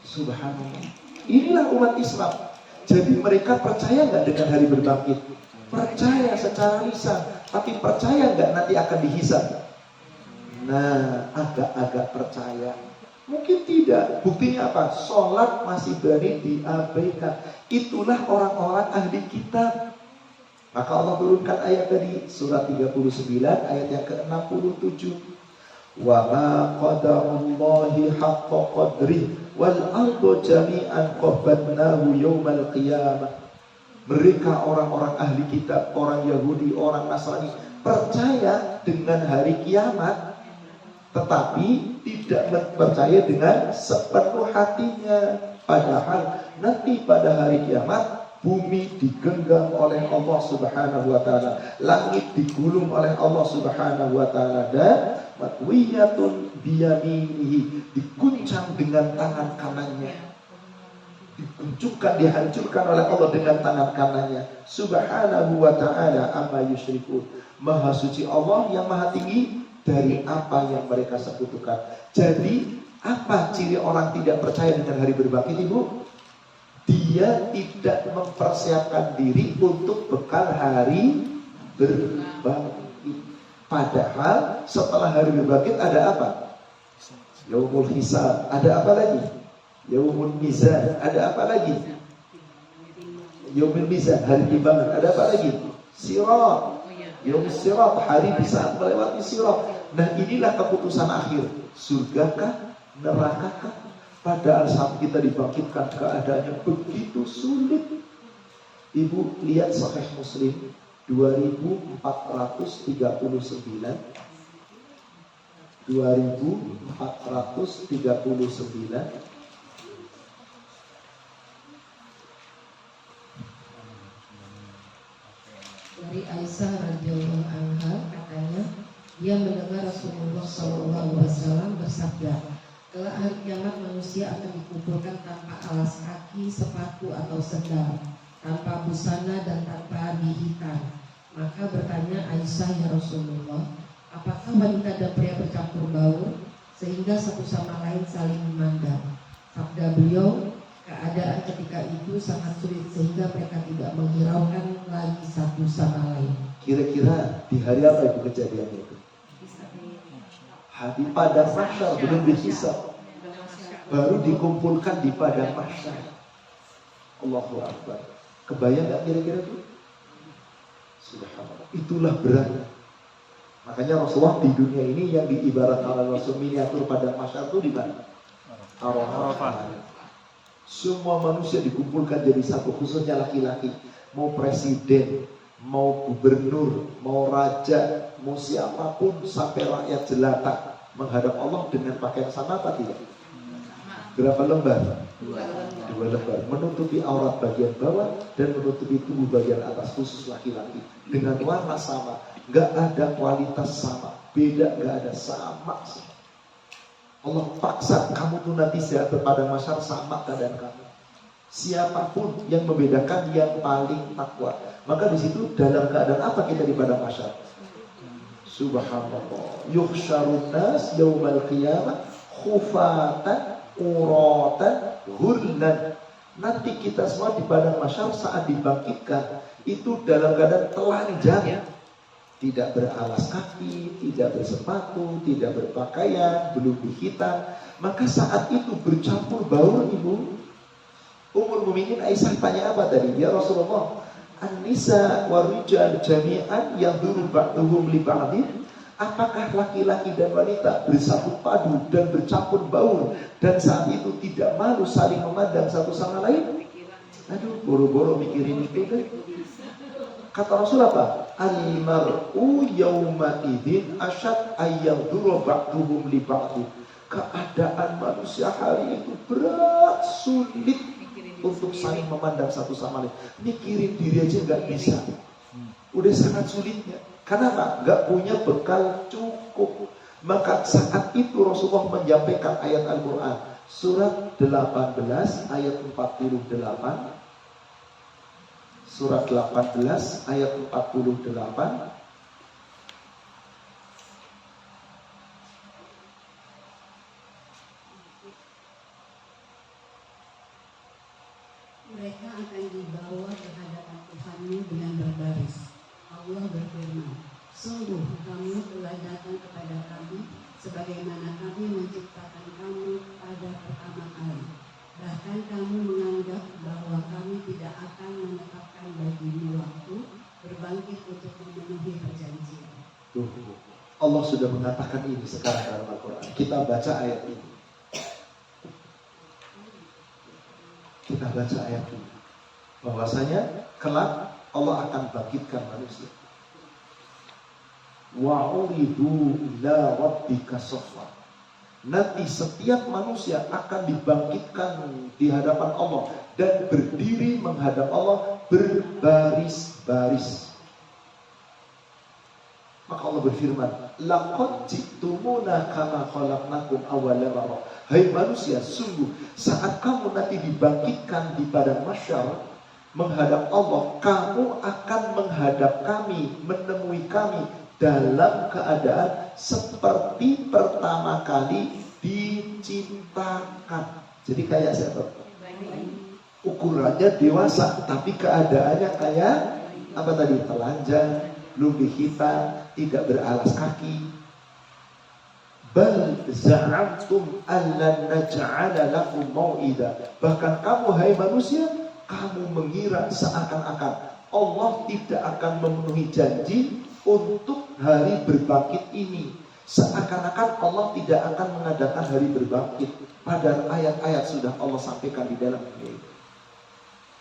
Subhanallah. Inilah umat Islam. Jadi mereka percaya nggak dengan hari berbangkit? Percaya secara lisan, tapi percaya nggak nanti akan dihisab? Nah, agak-agak percaya. Mungkin tidak. Buktinya apa? Sholat masih berani diabaikan. Itulah orang-orang ahli kitab. Maka Allah turunkan ayat tadi, surat 39 ayat yang ke-67. Wa ma qadarullahi haqqa qadri wal ardu jami'an qabadnahu yaumal qiyamah. Mereka orang-orang ahli kitab, orang Yahudi, orang Nasrani percaya dengan hari kiamat, tetapi tidak percaya dengan sepenuh hatinya. Padahal nanti pada hari kiamat bumi digenggam oleh Allah Subhanahu wa taala, langit digulung oleh Allah Subhanahu wa taala, dan matwiyatun biyaminihi, diguncang dengan tangan kanannya. Diguncungkan, dihancurkan oleh Allah dengan tangan kanannya. Subhanahu wa ta'ala amma yusyrikun. Maha suci Allah yang maha tinggi dari apa yang mereka sekutukan. Jadi apa ciri orang tidak percaya dengan hari berbangkit, Ibu? Dia tidak mempersiapkan diri untuk bekal hari berbangkit. Padahal setelah hari berbangkit ada apa? Yaumul hisab. Ada apa lagi? Yaumul mizan. Ada apa lagi? Yaumul mizan, hari timbangan. Ada apa lagi? Sirat. Yaumul sirat, hari di saat melewati sirat. Nah, inilah keputusan akhir. Surgakah? Nerakakah? Padahal saat kita dibangkitkan keadaannya begitu sulit. Ibu lihat Sahih Muslim 2439. 2439. Dari Aisyah radhiyallahu anha, katanya dia mendengar Rasulullah SAW bersabda, kelak hari kiamat manusia akan dikumpulkan tanpa alas kaki, sepatu atau sendal, tanpa busana dan tanpa dihitan. Maka bertanya Aisyah, ya Rasulullah, apakah wanita dan pria bercampur baur sehingga satu sama lain saling memandang? Sabda beliau, keadaan ketika itu sangat sulit sehingga mereka tidak menghiraukan lagi satu sama lain. Kira-kira di hari apa itu kejadiannya itu? Di padang mahsyar, belum dihisab, baru dikumpulkan di padang mahsyar. Allahu Akbar. Kebayang gak kira-kira itu? Subhanallah. Itulah beratnya. Makanya Rasulullah di dunia ini yang diibaratkan oleh Rasul miniatur padang mahsyar itu di mana? Arafah. Semua manusia dikumpulkan jadi satu, khususnya laki-laki. Mau presiden, mau gubernur, mau raja, mau siapapun, sampai rakyat jelata menghadap Allah dengan pakaian sama apa tidak? Berapa lembar? Dua lembar. Menutupi aurat bagian bawah dan menutupi tubuh bagian atas, khusus laki-laki. Dengan warna sama. Gak ada kualitas sama. Beda gak ada, sama. Allah paksa kamu tuh nanti saat padang mahsyar sama keadaan kamu. Siapapun yang membedakan yang paling takwa. Maka di situ dalam keadaan apa kita di padang mahsyar? Subhanallah. Yuhsyarun nas yaumal qiyamah khufatan uratan hurlan. Nanti kita semua di padang mahsyar saat dibangkitkan itu dalam keadaan telanjang, tidak beralas kaki, tidak bersepatu, tidak berpakaian, belum dihitan. Maka saat itu bercampur baur, Ibu. Ummul Mukminin Aisyah tanya apa tadi? Ya Rasulullah, an-nisa war-rijal jami'an yadhuru ba'duhum li ba'din. Apakah laki-laki dan wanita bersatu padu dan bercampur baur dan saat itu tidak malu saling memandang satu sama lain? Aduh, boro-boro mikirin itu kan. Kata Rasul apa? Al-mar'u yawma idzin asyad ayyadhuru ba'duhum li ba'din. Keadaan manusia hari itu berat, sulit untuk saling memandang satu sama lain. Mikirin diri aja nggak bisa. Udah sangat sulitnya. Kenapa? Nggak punya bekal cukup. Maka saat itu Rasulullah menyampaikan ayat Al-Quran. Surat 18 ayat 48. Surat 18 ayat 48. Mereka akan dibawa ke hadapan Tuhanmu dengan berbaris. Allah berfirman, sungguh kamu telah datang kepada kami sebagaimana kami menciptakan kamu pada pertama kali. Bahkan kamu menganggap bahwa kami tidak akan menetapkan bagimu waktu berbangkit untuk memenuhi perjanjian. Allah sudah mengatakan ini sekarang dalam Al-Quran. Kita baca ayat ini. Kita baca ayat ini. Bahwasanya kelak Allah akan bangkitkan manusia. wa'uridu ila rabbika saffa. Nanti setiap manusia akan dibangkitkan di hadapan Allah dan berdiri menghadap Allah berbaris-baris. Maka Allah berfirman, laqad ji'tumuna kama khalaqnakum awwala marrah. Hai manusia, sungguh saat kamu nanti dibangkitkan di padang mahsyar menghadap Allah, kamu akan menghadap kami, menemui kami dalam keadaan seperti pertama kali diciptakan. Jadi kayak siapa? Ukurannya dewasa, tapi keadaannya kayak apa tadi? Telanjang, lumbi hitam, tidak beralas kaki. Bal za'amtum allan naj'ala lakum mau'ida. Bahkan kamu hai manusia, kamu mengira seakan-akan Allah tidak akan memenuhi janji untuk hari berbangkit ini. Seakan-akan Allah tidak akan mengadakan hari berbangkit. Padahal ayat-ayat sudah Allah sampaikan di dalam dunia ini.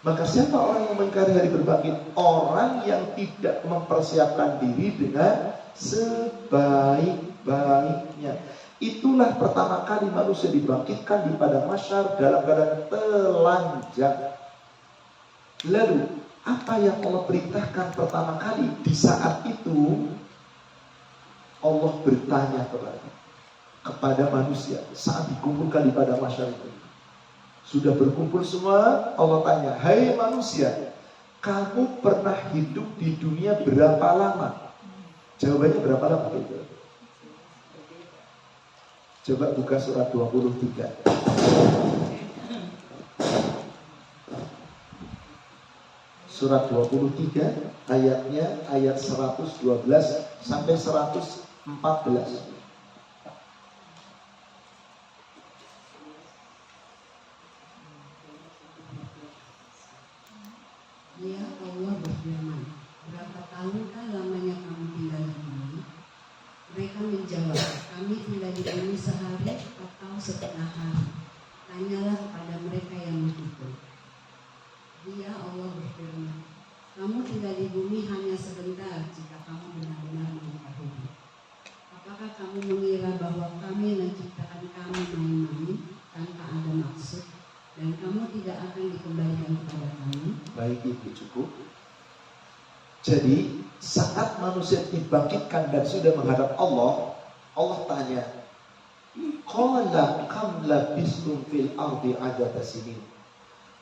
Maka siapa orang yang mengingkari hari berbangkit? Orang yang tidak mempersiapkan diri dengan sebaik-baiknya. Itulah pertama kali manusia dibangkitkan di padang mahsyar dalam keadaan telanjang. Lalu apa yang Allah perintahkan pertama kali? Di saat itu Allah bertanya kepada manusia saat dikumpulkan di padang mahsyar itu. Sudah berkumpul semua, Allah tanya, hai manusia, kamu pernah hidup di dunia berapa lama? Jawabannya berapa lama? Coba buka surat 23. Surat 23 ayatnya ayat 112 sampai 114. Ya Allah berfirman, berapa tahunkah lamanya kamu tinggal di bumi? Mereka menjawab, kami tinggal di bumi sehari atau setengah hari. Tanyalah kepada mereka yang menghitung. Dia Allah berfirman, kamu tinggal di bumi hanya sebentar jika kamu benar-benar mengetahui. Apakah kamu mengira bahwa kami menciptakan kamu main-main tanpa ada maksud? Dan kamu tidak akan dikembalikan kepada kami. Baik, itu cukup. Jadi saat manusia dibangkitkan dan sudah menghadap Allah, Allah tanya, qala kam labistum fil ardi adada sinin.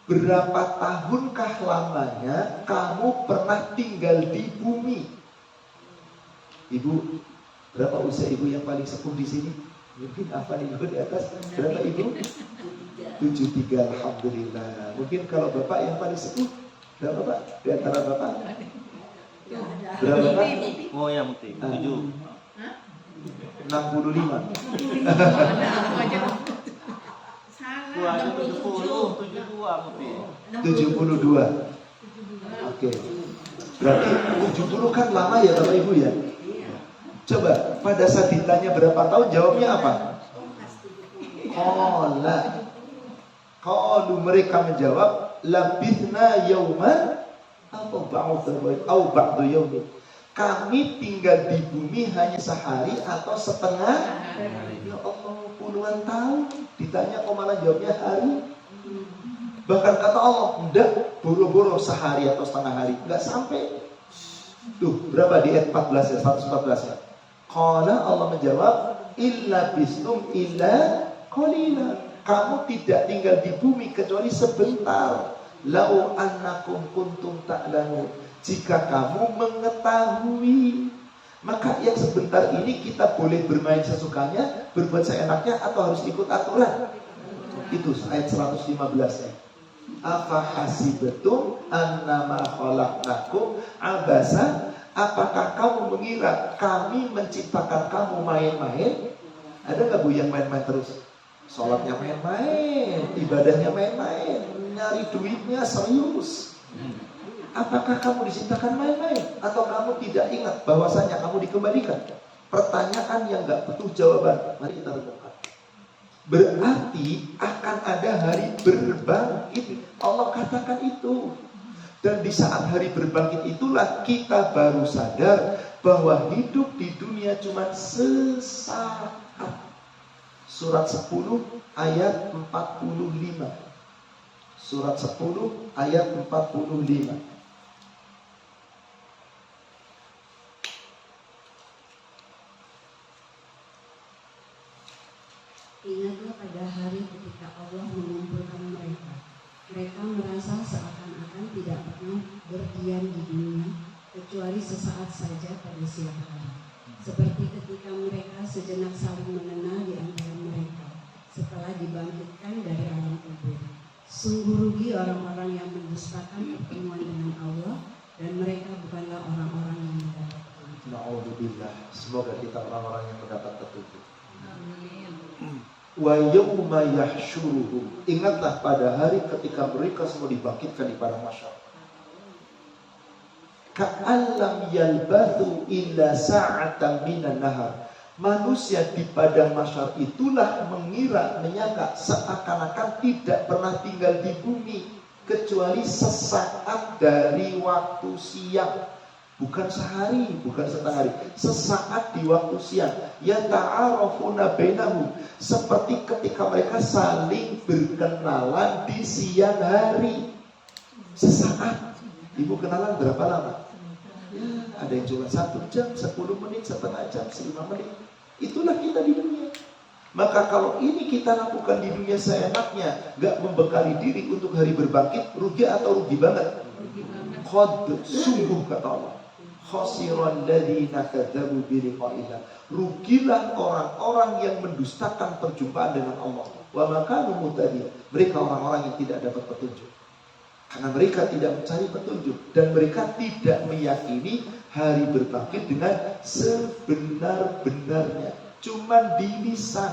Berapa tahunkah lamanya kamu pernah tinggal di bumi? Ibu, berapa usia ibu yang paling sepuh di sini? Mungkin apa ibu di atas? Berapa ibu? 73, alhamdulillah. Mungkin kalau bapak yang paling sepuh, berapa pak? Di antara bapak? Berapa pak? Oh ya mungkin 7. 65. Gua ada 72 mungkin. 72. Oke. Berarti 70 kan lama ya Bapak Ibu ya? Coba pada saat ditanya berapa tahun, jawabnya apa? Qalu mereka menjawab, labithna yauman atau ba'du yaumin. Kami tinggal di bumi hanya sehari atau setengah hari. Ya Allah, puluhan tahun. Ditanya kok malah jawabnya hari. Bahkan kata Allah, enggak, boro-boro sehari atau setengah hari. Enggak sampai. Tuh, berapa di ayat 14 ya, 114 ya. Qala Allah menjawab, illa bistum illa qalila. Kamu tidak tinggal di bumi kecuali sebentar. Lau annakum kuntum ta'lamun. Jika kamu mengetahui, maka yang sebentar ini kita boleh bermain sesukanya, berbuat seenaknya, atau harus ikut aturan. Itu ayat 115 ya. Afa hasibtum annama khalaqnakum abasa. Apakah kamu mengira kami menciptakan kamu main-main? Ada gak Bu yang main-main terus? Sholatnya main-main, ibadahnya main-main, nyari duitnya serius. Apakah kamu diciptakan main-main? Atau kamu tidak ingat bahwasanya kamu dikembalikan? Pertanyaan yang gak butuh jawaban. Mari kita renungkan. Berarti akan ada hari berbangkit. Allah katakan itu. Dan di saat hari berbangkit itulah kita baru sadar bahwa hidup di dunia cuma sesaat. Surat 10 ayat 45. Surat 10 ayat 45. Ingatlah pada hari ketika Allah mengumpulkan mereka. Mereka merasa seakan-akan tidak pernah berdiam di dunia kecuali sesaat saja pada siang hari. Seperti ketika mereka sejenak saling mengenal di antara mereka setelah dibangkitkan dari alam kubur. Sungguh rugi orang-orang yang mendustakan pertemuan dengan Allah, dan mereka bukanlah orang-orang yang mendapat petunjuk. Na'udzubillah. Semoga kita orang-orang yang mendapat petunjuk. Amin. Wa yawma yahsyuruhum. Ingatlah pada hari ketika mereka semua dibangkitkan di padang mahsyar. Ka'allam yalbathu illa sa'atan minan nahar. Manusia di padang mahsyar itulah menyangka seakan-akan tidak pernah tinggal di bumi kecuali sesaat dari waktu siang. Bukan sehari, bukan setengah hari, sesaat di waktu siang. Ya ta'arafuna bainahum, seperti ketika mereka saling berkenalan di siang hari. Sesaat. Ibu kenalan berapa lama? Ya, ada yang cuma 1 jam, 10 menit, setengah jam, 5 menit. Itulah kita di dunia. Maka kalau ini kita lakukan di dunia seenaknya, gak membekali diri untuk hari berbangkit, rugi atau rugi banget? Rugi banget. Qad, sungguh kata Allah, khasiran ladzina kadzabu bi liqa'illah. Rugilah orang-orang yang mendustakan perjumpaan dengan Allah. Wa makanu muhtadin. Mereka orang-orang yang tidak dapat petunjuk. Karena mereka tidak mencari petunjuk dan mereka tidak meyakini hari berbangkit dengan sebenar-benarnya, cuman di lisan.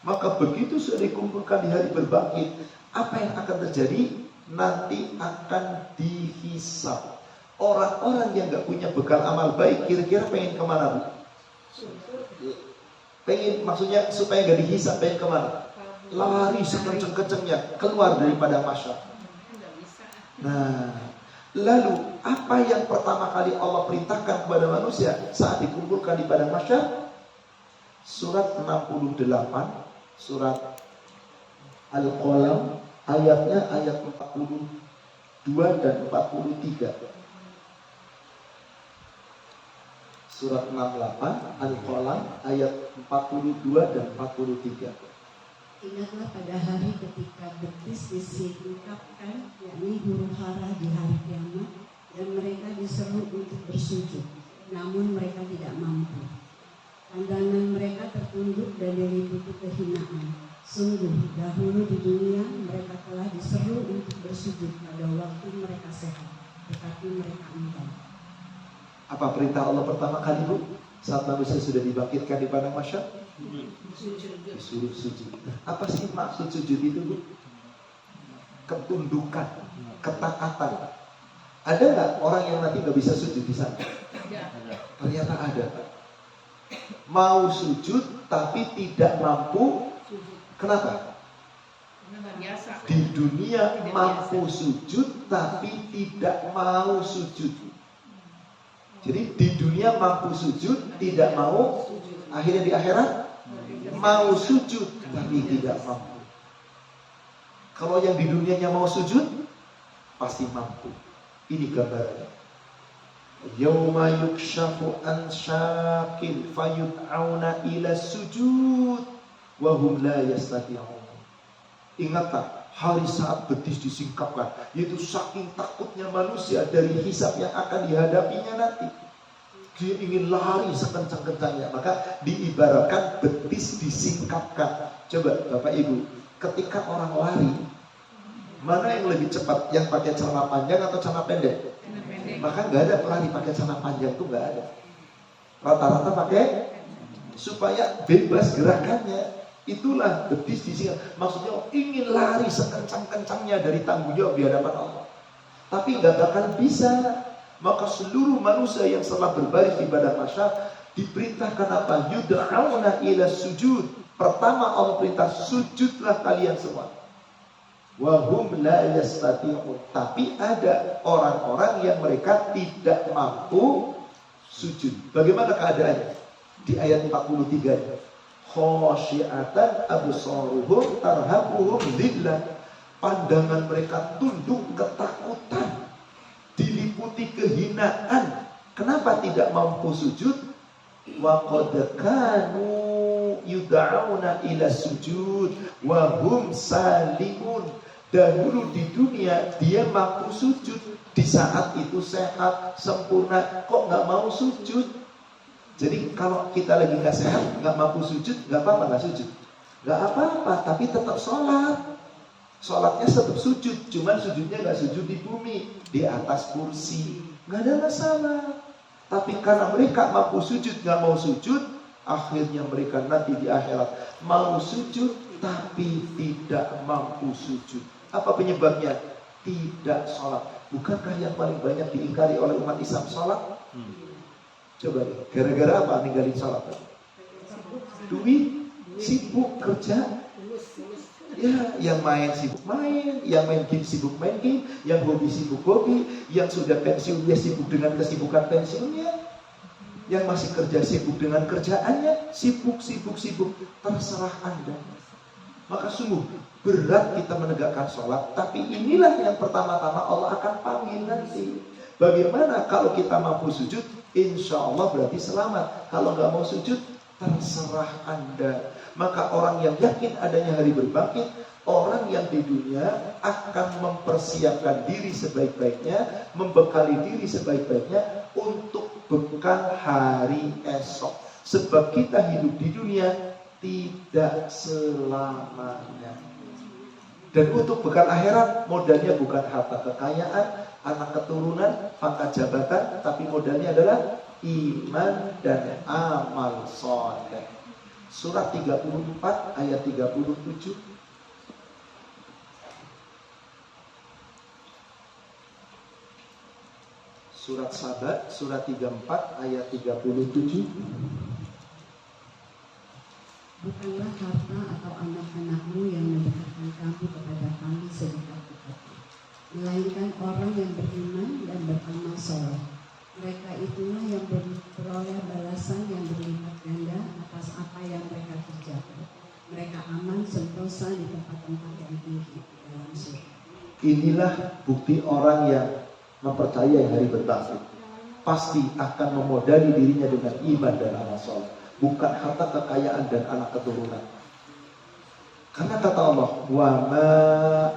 Maka begitu sudah dikumpulkan di hari berbangkit, apa yang akan terjadi? Nanti akan dihisab. Orang-orang yang gak punya bekal amal baik, kira-kira pengen kemana, Bu? Pengen, maksudnya supaya gak dihisab, pengen kemana? Lari sekenceng-kencengnya keluar daripada masyarakat. Nah, lalu apa yang pertama kali Allah perintahkan kepada manusia saat dikumpulkan di padang mahsyar? Surat 68, surat Al-Qalam, ayatnya ayat 42 dan 43. Surat 68 Al-Qalam ayat 42 dan 43. Ingatlah pada hari ketika betis disingkapkan, yakni huru hara di hari kiamat, dan mereka diseru untuk bersujud, namun mereka tidak mampu. Pandangan mereka tertunduk dan diliputi kehinaan. Sungguh dahulu di dunia mereka telah diseru untuk bersujud pada waktu mereka sehat, tetapi mereka enggan. Apa perintah Allah pertama kali, Bu? Saat manusia sudah dibangkitkan di padang mahsyar? Disuruh sujud. Apa sih maksud sujud itu, Bu? Ketundukan, ketaatan. Ada nggak orang yang nanti nggak bisa sujud di sana? Ternyata ada. Mau sujud tapi tidak mampu. Kenapa? Di dunia mampu sujud tapi tidak mau sujud. Jadi di dunia mampu sujud, tidak mau. Akhirnya di akhirat mau sujud tapi tidak mampu. Kalau yang di dunianya mau sujud pasti mampu. Ini gambarannya. Yauma yukshafu an syaqin fayud'auna ila sujud wa hum la yastati'un. Ingatlah hari saat betis disingkapkan, yaitu saking takutnya manusia dari hisab yang akan dihadapinya nanti. Dia ingin lari sekencang-kencangnya, maka diibaratkan betis disingkapkan. Coba Bapak Ibu, ketika orang lari, mana yang lebih cepat? Yang pakai celana panjang atau celana pendek? Maka nggak ada pelari pakai celana panjang, tuh nggak ada. Rata-rata pakai supaya bebas gerakannya. Itulah betis disingkap. Maksudnya ingin lari sekencang-kencangnya dari tanggung jawab di hadapan Allah. Tapi nggak bakal bisa. Maka seluruh manusia yang telah berbaris di padang mahsyar diperintahkan apa? Yud'auna ila sujud. Pertama Allah perintah, sujudlah kalian semua. Wa hum la yastati'un. Tapi ada orang-orang yang mereka tidak mampu sujud. Bagaimana keadaannya? Di ayat 43. Khosyi'atan absaruhum tarhaquhum dhillah. Pandangan mereka tunduk ketakutan, diliputi kehinaan. Kenapa tidak mampu sujud? Wa qad kanu yud'auna ila sujud wa hum salimun. Dahulu di dunia dia mampu sujud, di saat itu sehat, sempurna, kok nggak mau sujud? Jadi kalau kita lagi nggak sehat, nggak mampu sujud, nggak apa-apa nggak sujud, nggak apa-apa, tapi tetap sholat. Sholatnya tetap sujud, cuman sujudnya nggak sujud di bumi, di atas kursi, nggak ada masalah. Tapi karena mereka mampu sujud, nggak mau sujud, akhirnya mereka nanti di akhirat mau sujud tapi tidak mampu sujud. Apa penyebabnya? Tidak sholat. Bukankah yang paling banyak diingkari oleh umat Islam sholat? Coba deh, gara-gara apa ninggalin sholat? Duit, sibuk kerja. Ya, yang main sibuk main, yang main game sibuk main game, yang hobi sibuk hobi, yang sudah pensiun dia sibuk dengan kesibukan pensiunnya, yang masih kerja sibuk dengan kerjaannya, sibuk. Terserah Anda. Maka sungguh berat kita menegakkan sholat, tapi inilah yang pertama-tama Allah akan panggil nanti. Bagaimana kalau kita mampu sujud? Insya Allah berarti selamat. Kalau nggak mau sujud, terserah Anda. Maka orang yang yakin adanya hari berbangkit, orang yang di dunia akan mempersiapkan diri sebaik-baiknya, membekali diri sebaik-baiknya untuk bekal hari esok. Sebab kita hidup di dunia tidak selamanya. Dan untuk bekal akhirat, modalnya bukan harta kekayaan, anak keturunan, pangkat jabatan, tapi modalnya adalah iman dan amal soleh. Surat 34 ayat 37. Surat Sabat, surat 34 ayat 37. Bukanlah harta atau anak-anakmu yang mendekatkan kamu kepada kami sedekat-dekatnya, melainkan orang yang beriman dan beramal soleh. Mereka itulah yang beroleh balasan yang berlipat ganda atas apa yang mereka kerjakan. Mereka aman sentosa di tempat-tempat yang tinggi dalam surga. Inilah bukti orang yang mempercayai hari berbangkit. Pasti akan memodali dirinya dengan iman dan amal soleh, bukan harta kekayaan dan anak keturunan. Karena kata Allah, wa ma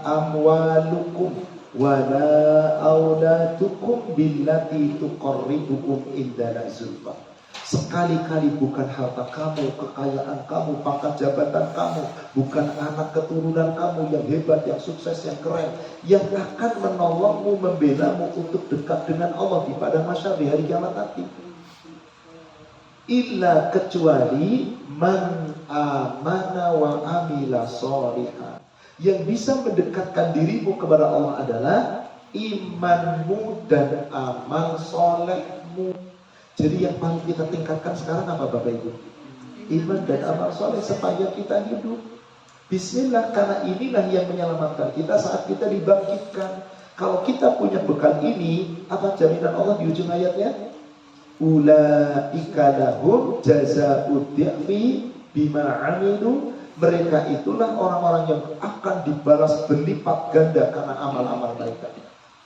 amwalukum wa la auladukum billati tuqarribukum indana zulfa. Sekali-kali bukan harta kamu, kekayaan kamu, pangkat jabatan kamu, bukan anak keturunan kamu yang hebat, yang sukses, yang keren, yang akan menolongmu, membelamu untuk dekat dengan Allah di padang mahsyar di hari kiamat nanti. Illa kecuali man amana wa amila sholihan. Yang bisa mendekatkan dirimu kepada Allah adalah imanmu dan amal solehmu. Jadi yang paling kita tingkatkan sekarang apa Bapak Ibu? Iman dan amal soleh supaya kita hidup. Bismillah, karena inilah yang menyelamatkan kita saat kita dibangkitkan. Kalau kita punya bekal ini, apa jaminan Allah di ujung ayatnya? Ulaika lahum jazaa'ud dhi'fi bima 'amilu. Mereka itulah orang-orang yang akan dibalas berlipat ganda karena amal-amal mereka.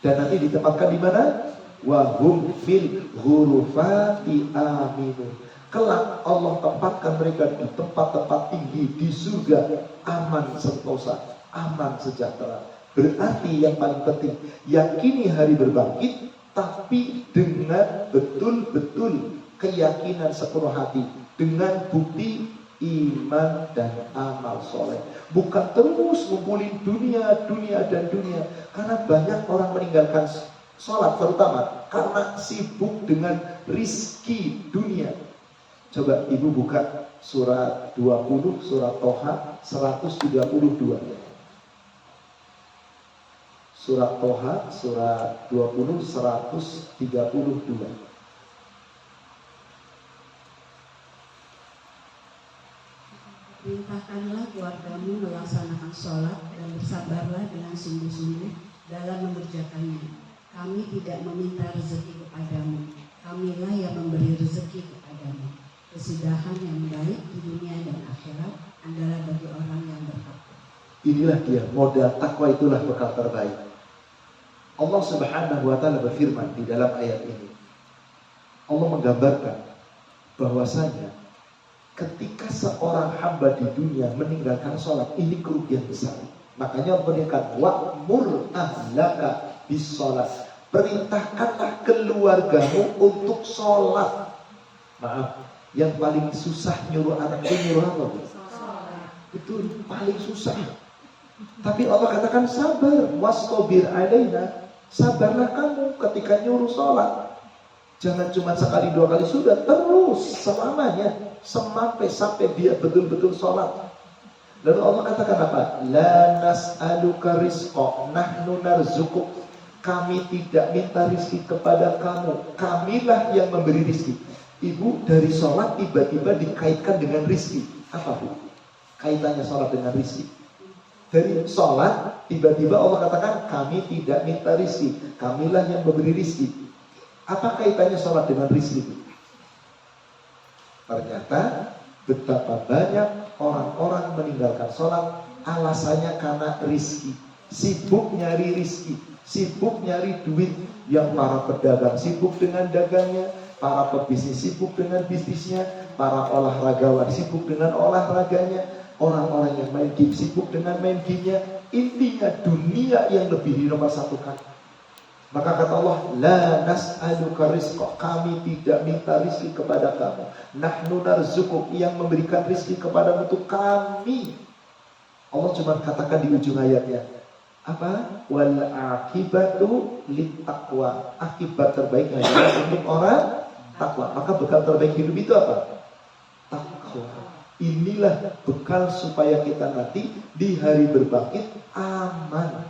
Dan nanti ditempatkan di mana? Wa hum fil ghurufati aminu. Kelak Allah tempatkan mereka di tempat-tempat tinggi di surga, aman sentosa, aman sejahtera. Berarti yang paling penting, yakini hari berbangkit, tapi dengan betul-betul keyakinan sepenuh hati, dengan bukti iman dan amal soleh. Bukan terus ngumpulin dunia. Karena banyak orang meninggalkan sholat, terutama karena sibuk dengan rizki dunia. Coba ibu buka surat 20, surat Toha 132. Surat Toha, surat 20, 132. Perintahkanlah keluargamu melaksanakan sholat dan bersabarlah dengan sungguh-sungguh dalam mengerjakannya. Kami tidak meminta rezeki kepadamu. Kamilah yang memberi rezeki kepadamu. Kesudahan yang baik di dunia dan akhirat adalah bagi orang yang bertakwa. Inilah dia, modal takwa itulah bekal terbaik. Allah Subhanahu wa ta'ala berfirman di dalam ayat ini. Allah menggambarkan bahwasanya ketika seorang hamba di dunia meninggalkan sholat, ini kerugian besar. Makanya Allah berikan wa'mur ahlaka bis sholat. Perintahkanlah keluargamu untuk sholat. Maaf, yang paling susah nyuruh anak itu nyuruh apa? Itu paling susah. Tapi Allah katakan sabar, wastabir alaina. Sabarlah kamu ketika nyuruh sholat. Jangan cuma sekali dua kali, sudah terus selamanya sampai dia betul-betul sholat. Lalu Allah katakan apa? La nas'aluka rizqa nahnu narzuquk. Kami tidak minta rizki kepada kamu, kamilah yang memberi rizki. Ibu dari sholat tiba-tiba dikaitkan dengan rizki. Apa bu? Kaitannya sholat dengan rizki. Dari sholat tiba-tiba Allah katakan kami tidak minta rizki, kamilah yang memberi rizki. Apa kaitannya sholat dengan rizki? Ternyata betapa banyak orang-orang meninggalkan sholat alasannya karena rizki. Sibuk nyari rizki, sibuk nyari duit. Yang para pedagang sibuk dengan dagangnya, para pebisnis sibuk dengan bisnisnya, para olahragawan sibuk dengan olahraganya, orang-orang yang main game sibuk dengan main gamenya. Intinya dunia yang lebih dinomor-satukan. Maka kata Allah, la nas'aluka rizqa, kami tidak minta rizki kepada kamu. Nahnu narzuquk, yang memberikan rizki kepadamu itu kami. Allah cuma katakan di ujung ayatnya, apa? Wal akibatu lit taqwa. Akibat terbaik adalah untuk orang takwa. Maka bekal terbaik hidup itu apa? Takwa. Inilah bekal supaya kita nanti di hari berbangkit aman.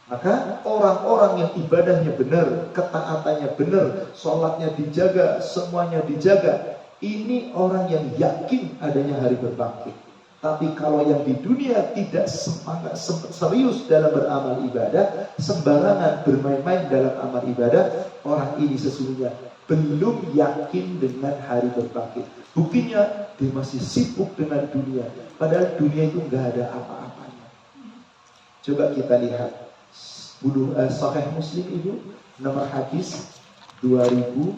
Maka orang-orang yang ibadahnya benar, ketaatannya benar, sholatnya dijaga, semuanya dijaga, ini orang yang yakin adanya hari berbangkit. Tapi kalau yang di dunia tidak semangat, serius dalam beramal ibadah, sembarangan bermain-main dalam amal ibadah, orang ini sesungguhnya belum yakin dengan hari berbangkit. Buktinya dia masih sibuk dengan dunia, padahal dunia itu nggak ada apa-apanya. Coba kita lihat Sahih Muslim itu nomor hadis 2489.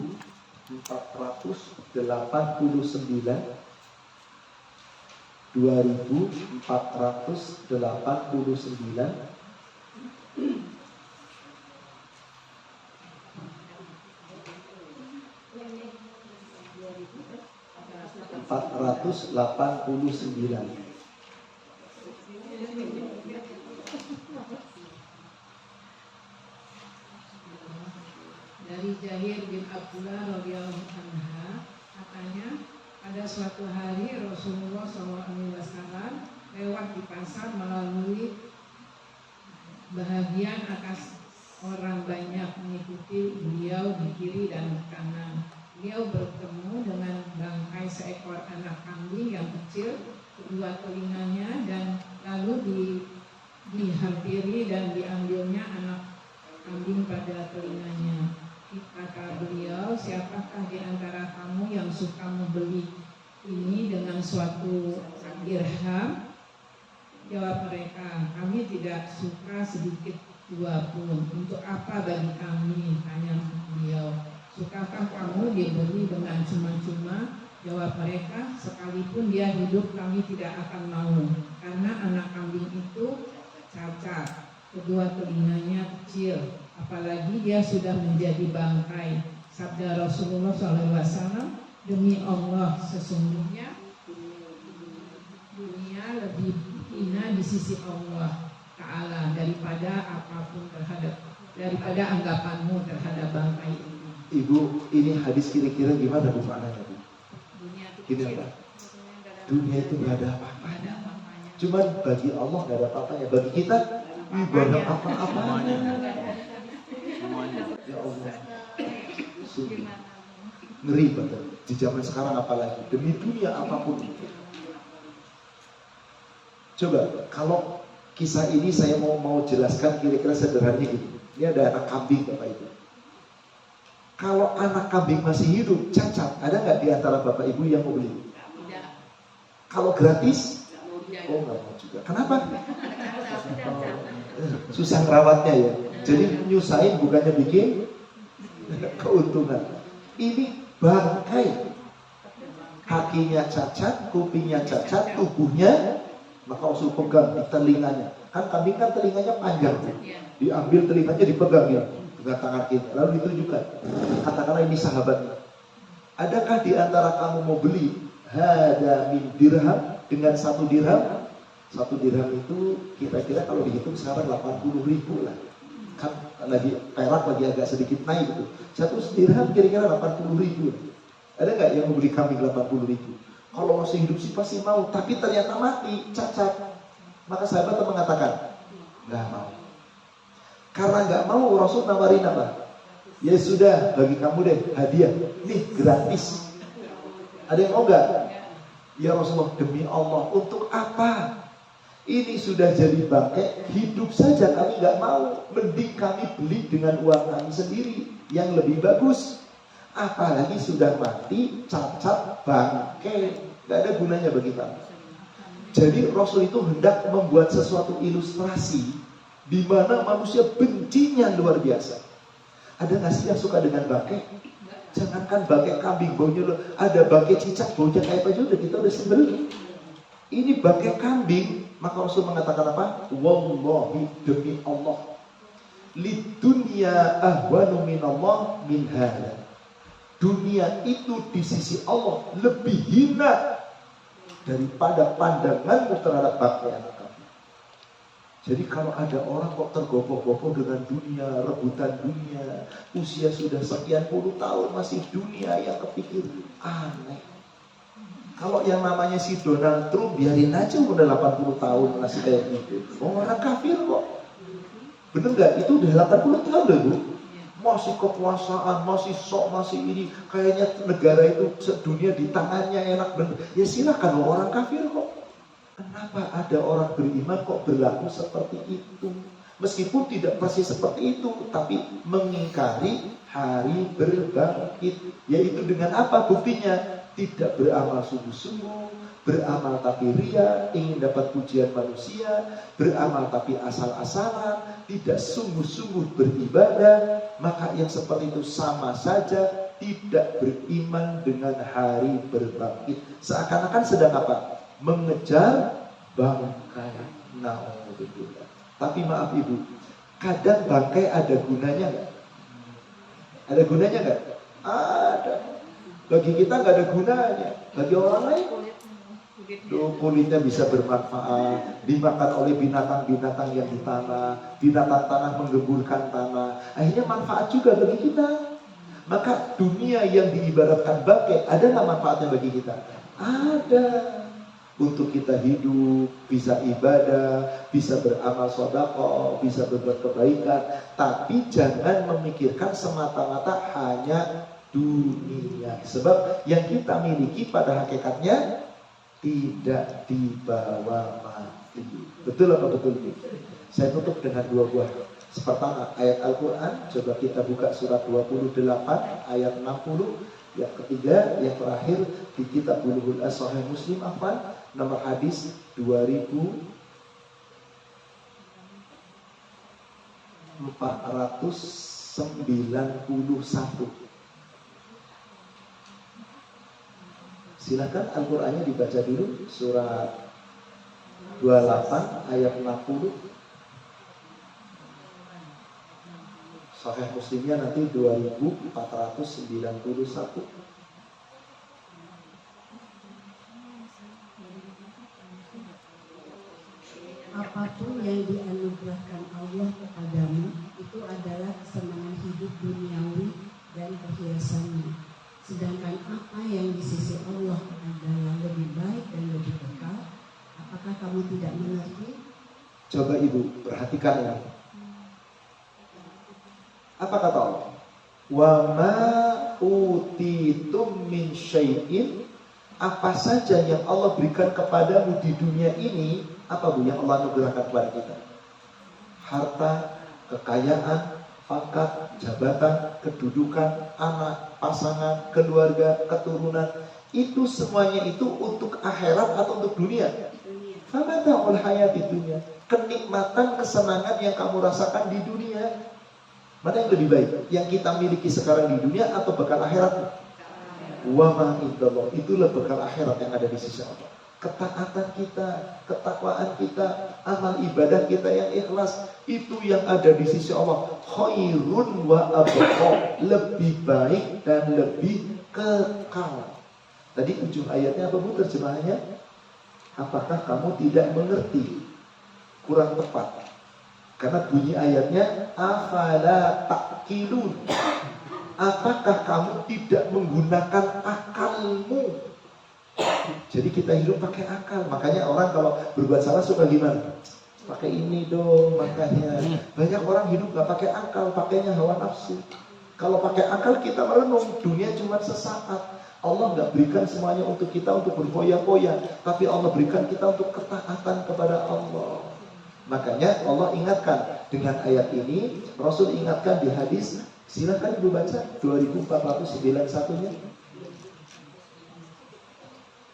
2489. Dari Jahir bin Abdullah radhiyallahu anha, katanya pada suatu hari Rasulullah SAW lewat di pasar melalui bahagian atas orang banyak mengikuti beliau di kiri dan kanan. Beliau bertemu dengan bangkai seekor anak kambing yang kecil, kedua telinganya, dan lalu dihampiri dan diambilnya anak kambing pada telinganya. Kata beliau, siapakah di antara kamu yang suka membeli ini dengan suatu dirham? Jawab mereka, kami tidak suka sedikit dua pun. Untuk apa bagi kami? Tanya beliau. Sukakah kamu dibeli dengan cuma-cuma? Jawab mereka, sekalipun dia hidup kami tidak akan mau. Karena anak kambing itu cacat, kedua telinganya kecil, apalagi dia sudah menjadi bangkai. Sabda Rasulullah SAW, demi Allah sesungguhnya dunia lebih hina di sisi Allah Ta'ala daripada anggapanmu terhadap bangkai itu. Ibu, ini hadis kira-kira gimana bu maknanya bu? Dunia itu Gini kecil. apa? Dunia itu nggak ada apa-apanya. Cuman bagi Allah nggak ada apa-apanya. Bagi kita ibadah apa-apanya. Semuanya. Ya Allah, sungguh ngeri betul. Di zaman sekarang apalagi demi dunia apapun itu. Coba kalau kisah ini saya mau jelaskan kira-kira sederhananya gini. Ini ada anak kambing bapak itu. Kalau anak kambing masih hidup, cacat, ada nggak di antara bapak ibu yang mau beli? Tidak. Kalau gratis, Tidak. oh nggak mau juga. Kenapa? Susah ngerawatnya ya. Jadi nyusahin bukannya bikin keuntungan. Ini bangkai, kakinya cacat, kupingnya cacat, tubuhnya, maka Rasul pegang di telinganya. Kan kambing kan telinganya panjang, diambil telinganya dipegang ya dengan tangan kiri, lalu ditunjukkan. Katakanlah ini sahabatnya. Adakah di antara kamu mau beli hada min dirham dengan 1 dirham? 1 dirham itu kira-kira kalau dihitung sekarang 80.000 lah. Kan lagi perak lagi agak sedikit naik gitu. 1 dirham kira-kira 80.000. Ada nggak yang mau beli kambing 80.000? Kalau masih hidup sih pasti mau, tapi ternyata mati, cacat. Maka sahabat mengatakan, nggak mau. Karena nggak mau, Rasul nawarin apa? Ya sudah, bagi kamu deh hadiah, nih gratis. Ada yang mau nggak? Ya Rasulullah, demi Allah, untuk apa? Ini sudah jadi bangkai, hidup saja kami nggak mau. Mending kami beli dengan uang kami sendiri yang lebih bagus. Apalagi sudah mati, cacat, bangkai, nggak ada gunanya bagi kami. Jadi Rasul itu hendak membuat sesuatu ilustrasi di mana manusia bencinya luar biasa. Ada nggak sih yang suka dengan bangkai? Jangankan bangkai kambing, baunya ada bangkai cicak, baunya kayak apa juga kita udah sebel. Ini bangkai kambing. Maka Rasul mengatakan apa? Wallahi, demi Allah, lidunya ahwanu minallah min hada. Dunia itu di sisi Allah lebih hina daripada pandanganmu terhadap pakaian kamu. Jadi kalau ada orang kok tergopoh-gopoh dengan dunia, rebutan dunia, usia sudah sekian puluh tahun masih dunia yang kepikir, aneh. Kalau yang namanya si Donald Trump, biarin aja udah 80 tahun masih kayak gitu. Oh, orang kafir kok. Bener gak? Itu udah 80 tahun loh Bu. Masih kekuasaan, masih sok, masih ini. Kayaknya negara itu sedunia di tangannya enak bener. Ya silakan loh, orang kafir kok. Kenapa ada orang beriman kok berlaku seperti itu? Meskipun tidak persis seperti itu, tapi mengingkari hari berbangkit. Yaitu dengan apa buktinya? Tidak beramal sungguh-sungguh, beramal tapi ria, ingin dapat pujian manusia, beramal tapi asal-asalan, tidak sungguh-sungguh beribadah, maka yang seperti itu sama saja tidak beriman dengan hari berbangkit. Seakan-akan sedang apa? Mengejar bangkai. Na'udzubillah. Tapi maaf Ibu, kadang bangkai ada gunanya nggak? Ada gunanya nggak? Ada. Bagi kita nggak ada gunanya, bagi orang lain kulitnya bisa bermanfaat, dimakan oleh binatang-binatang yang di tanah, binatang tanah menggemburkan tanah, akhirnya manfaat juga bagi kita. Maka dunia yang diibaratkan bangkai, ada nggak manfaatnya bagi kita? Ada. Untuk kita hidup, bisa ibadah, bisa beramal sedekah, bisa berbuat kebaikan, tapi jangan memikirkan semata-mata hanya dunia. Sebab yang kita miliki pada hakikatnya tidak dibawa mati. Betul apa betul? Saya tutup dengan 2 buah. Pertama, ayat Al-Quran. Coba kita buka surat 28 ayat 60. Yang ketiga, yang terakhir di kitab Bulughul Sahih Muslim nomor hadis 2491. Silakan Al-Qur'annya dibaca dulu, surat 28 ayat 60. Sahih Muslimnya nanti 2491. Apapun yang dianugerahkan Allah kepadamu itu adalah kesenangan hidup duniawi dan perhiasannya. Sedangkan apa yang di sisi Allah adalah lebih baik dan lebih kekal, apakah kamu tidak mengerti? Coba Ibu perhatikan ini. Apa kata Allah? Wa ma utitum min syai'in, apa saja yang Allah berikan kepadamu di dunia ini, apa Bu yang Allah anugerahkan kepada kita? Harta, kekayaan, pangkat, jabatan, kedudukan, anak, pasangan, keluarga, keturunan, itu semuanya itu untuk akhirat atau untuk dunia? Famata'ul hayati dunia, kenikmatan, kesenangan yang kamu rasakan di dunia. Mana yang lebih baik? Yang kita miliki sekarang di dunia atau bekal akhirat? Wa ma indallah, itulah bekal akhirat yang ada di sisi Allah. Ketaatan kita, ketakwaan kita, amal ibadah kita yang ikhlas, itu yang ada di sisi Allah. Khairun wa abqa, lebih baik dan lebih kekal. Tadi ujung ayatnya apa Bu terjemahannya? Apakah kamu tidak mengerti? Kurang tepat. Karena bunyi ayatnya afala taqilun. Apakah kamu tidak menggunakan akalmu? Jadi kita hidup pakai akal. Makanya orang kalau berbuat salah suka gimana? Pakai ini dong, makanya banyak orang hidup gak pakai akal, pakainya hawa nafsu. Kalau pakai akal kita merenung, dunia cuma sesaat. Allah gak berikan semuanya untuk kita untuk berfoya-foya, tapi Allah berikan kita untuk ketaatan kepada Allah. Makanya Allah ingatkan dengan ayat ini, Rasul ingatkan di hadis. Silakan Ibu baca 2491-nya.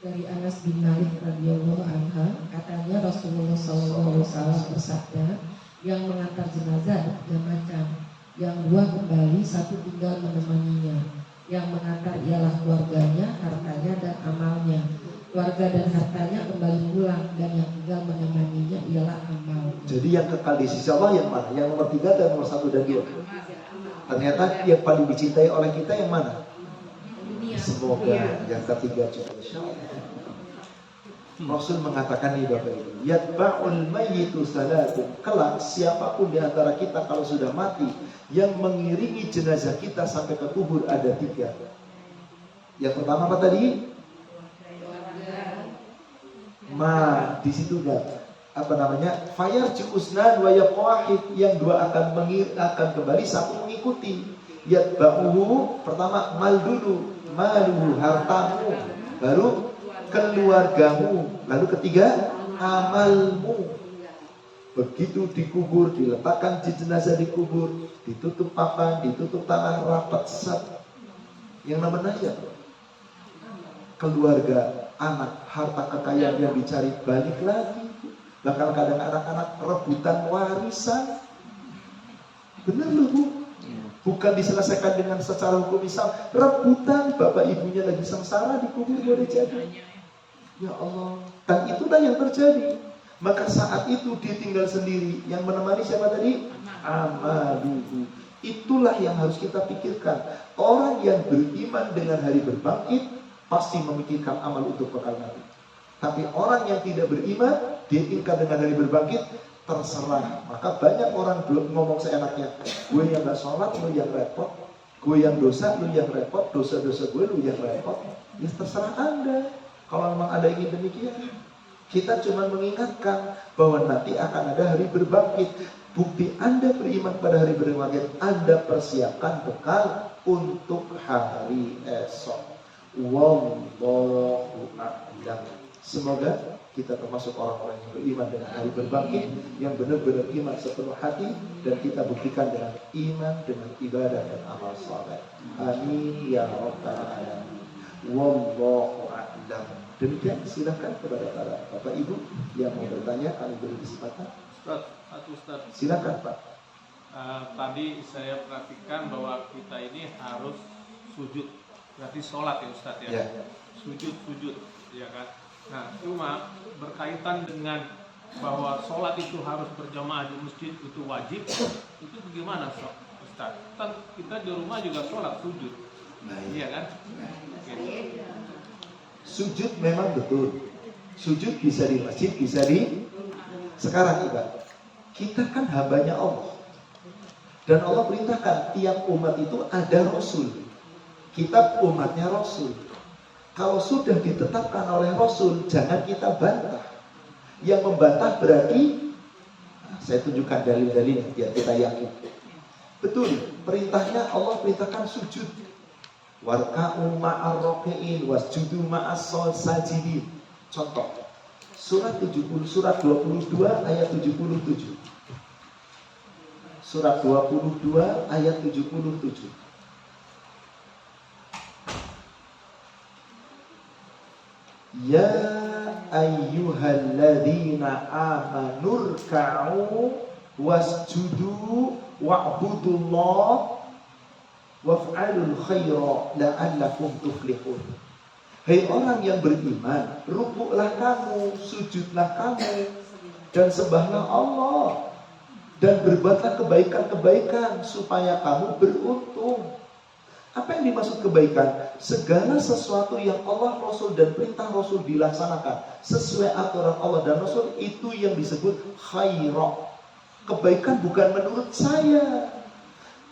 Dari Anas bin Malik radhiyallahu anha, katanya Rasulullah SAW bersabda, yang mengantar jenazah 3 macam, yang 2 kembali, 1 tinggal menemaninya. Yang mengantar ialah keluarganya, hartanya dan amalnya. Keluarga dan hartanya kembali pulang, dan yang tinggal menemaninya ialah amalnya. Jadi yang kekal di sisi Allah yang mana? Yang nomor 3 dan nomor 1 dan 2. Ternyata yang paling dicintai oleh kita yang mana? Semoga yang ketiga juga insyaallah. Rasul mengatakan nih Bapak Ibu, yatba'ul mayyitu salatun. Kelak siapapun di antara kita kalau sudah mati, yang mengiringi jenazah kita sampai ke kubur ada 3. Yang pertama apa tadi? Di situ apa namanya? Fayarji usnan wa yaqahid, yang 2 akan kembali, 1 mengikuti. Yatba'uhu, pertama mal dulu, maluhu, hartamu, baru keluargamu, lalu ketiga amalmu. Begitu dikubur, diletakkan jenazah dikubur, ditutup papan, ditutup tanah rapat set. Yang namanya siapa? Keluarga, anak, harta kekayaan yang dicari balik lagi. Bahkan kadang anak-anak rebutan warisan. Benar loh Bu. Bukan diselesaikan dengan secara hukum Islam, rebutan, bapak ibunya lagi sengsara dikubur boleh jadi. Ya Allah, dan itulah yang terjadi. Maka saat itu dia tinggal sendiri. Yang menemani siapa tadi? Amaluhu. Itulah yang harus kita pikirkan. Orang yang beriman dengan hari berbangkit pasti memikirkan amal untuk bekal nanti. Tapi orang yang tidak beriman, dia ingkar dengan hari berbangkit, terserah. Maka banyak orang belum ngomong seenaknya. Gue yang gak sholat, lu yang repot. Gue yang dosa, lu yang repot. Dosa-dosa gue, lu yang repot. Ya terserah Anda. Kalau memang ada ingin demikian. Kita cuma mengingatkan bahwa nanti akan ada hari berbangkit. Bukti Anda beriman pada hari berbangkit, Anda persiapkan bekal untuk hari esok. Wallahu a'lam. Semoga kita termasuk orang-orang yang beriman dengan hari berbangkit, yang benar-benar iman sepenuh hati, dan kita buktikan dengan iman, dengan ibadah dan amal saleh. Amin ya rabbal alamin. Wallahu a'lam. Demikian, silakan kepada para bapak ibu yang mau bertanya, kami beri kesempatan. Ustaz. Silakan Pak. Tadi saya perhatikan bahwa kita ini harus sujud, berarti sholat ya Ustaz ya. Ya. Sujud, ya kan. Nah, cuma berkaitan dengan bahwa sholat itu harus berjamaah di masjid itu wajib, itu bagaimana Ustaz? Kan kita di rumah juga sholat sujud, iya kan? Oke. Sujud memang betul. Sujud bisa di masjid, bisa di sekarang ibadah. Kita kan hambanya Allah. Dan Allah perintahkan tiap umat itu ada Rasul. Kita umatnya Rasul. Kalau sudah ditetapkan oleh Rasul, jangan kita bantah. Yang membantah berarti, saya tunjukkan dalil-dalilnya biar kita yakin. Betul, perintahnya Allah perintahkan sujud. Warka'u ma'ar raki'in wasjudu ma'as sajidin. Contoh, surat 22 ayat 77. Surat 22 ayat 77. Ya ayyuhalladzina amanur ka'u wasjudu wa'budullah waf'alul khaira la'allakum tuflihun. Hei orang yang beriman, rukuklah kamu, sujudlah kamu, dan sembahlah Allah, dan berbuatlah kebaikan-kebaikan supaya kamu beruntung. Apa yang dimaksud kebaikan? Segala sesuatu yang Allah, Rasul, dan perintah Rasul dilaksanakan sesuai aturan Allah dan Rasul, itu yang disebut khairah. Kebaikan bukan menurut saya.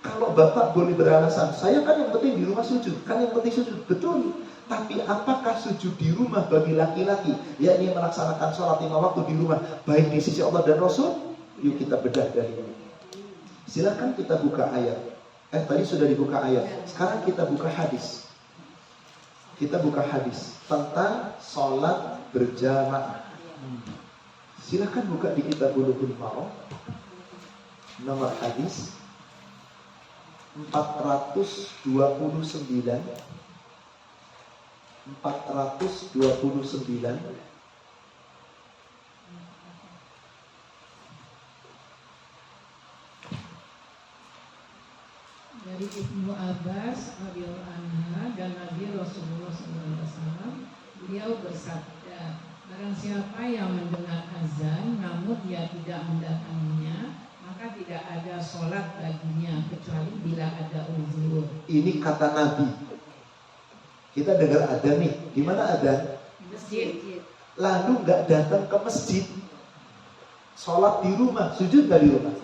Kalau bapak boleh beralasan, saya kan yang penting di rumah sujud, kan yang penting sujud, betul. Tapi apakah sujud di rumah bagi laki-laki, yakni melaksanakan sholat 5 waktu di rumah, baik di sisi Allah dan Rasul? Yuk kita bedah dari ini. Silakan kita buka ayat. Tadi sudah dibuka ayat. Sekarang kita buka hadis. Kita buka hadis tentang sholat berjamaah. Silakan buka di kitab Bulughul Maram. Nomor hadis 429. Dari Ibnu Abbas radhiyallahu anhu dan Nabi Rasulullah SAW, beliau bersabda, barang siapa yang mendengar azan namun dia tidak mendatanginya, maka tidak ada sholat baginya kecuali bila ada uzur. Ini kata Nabi. Kita dengar adzan nih, di mana adzan? Masjid. Lalu nggak datang ke masjid, sholat di rumah, sujud nggak di rumah?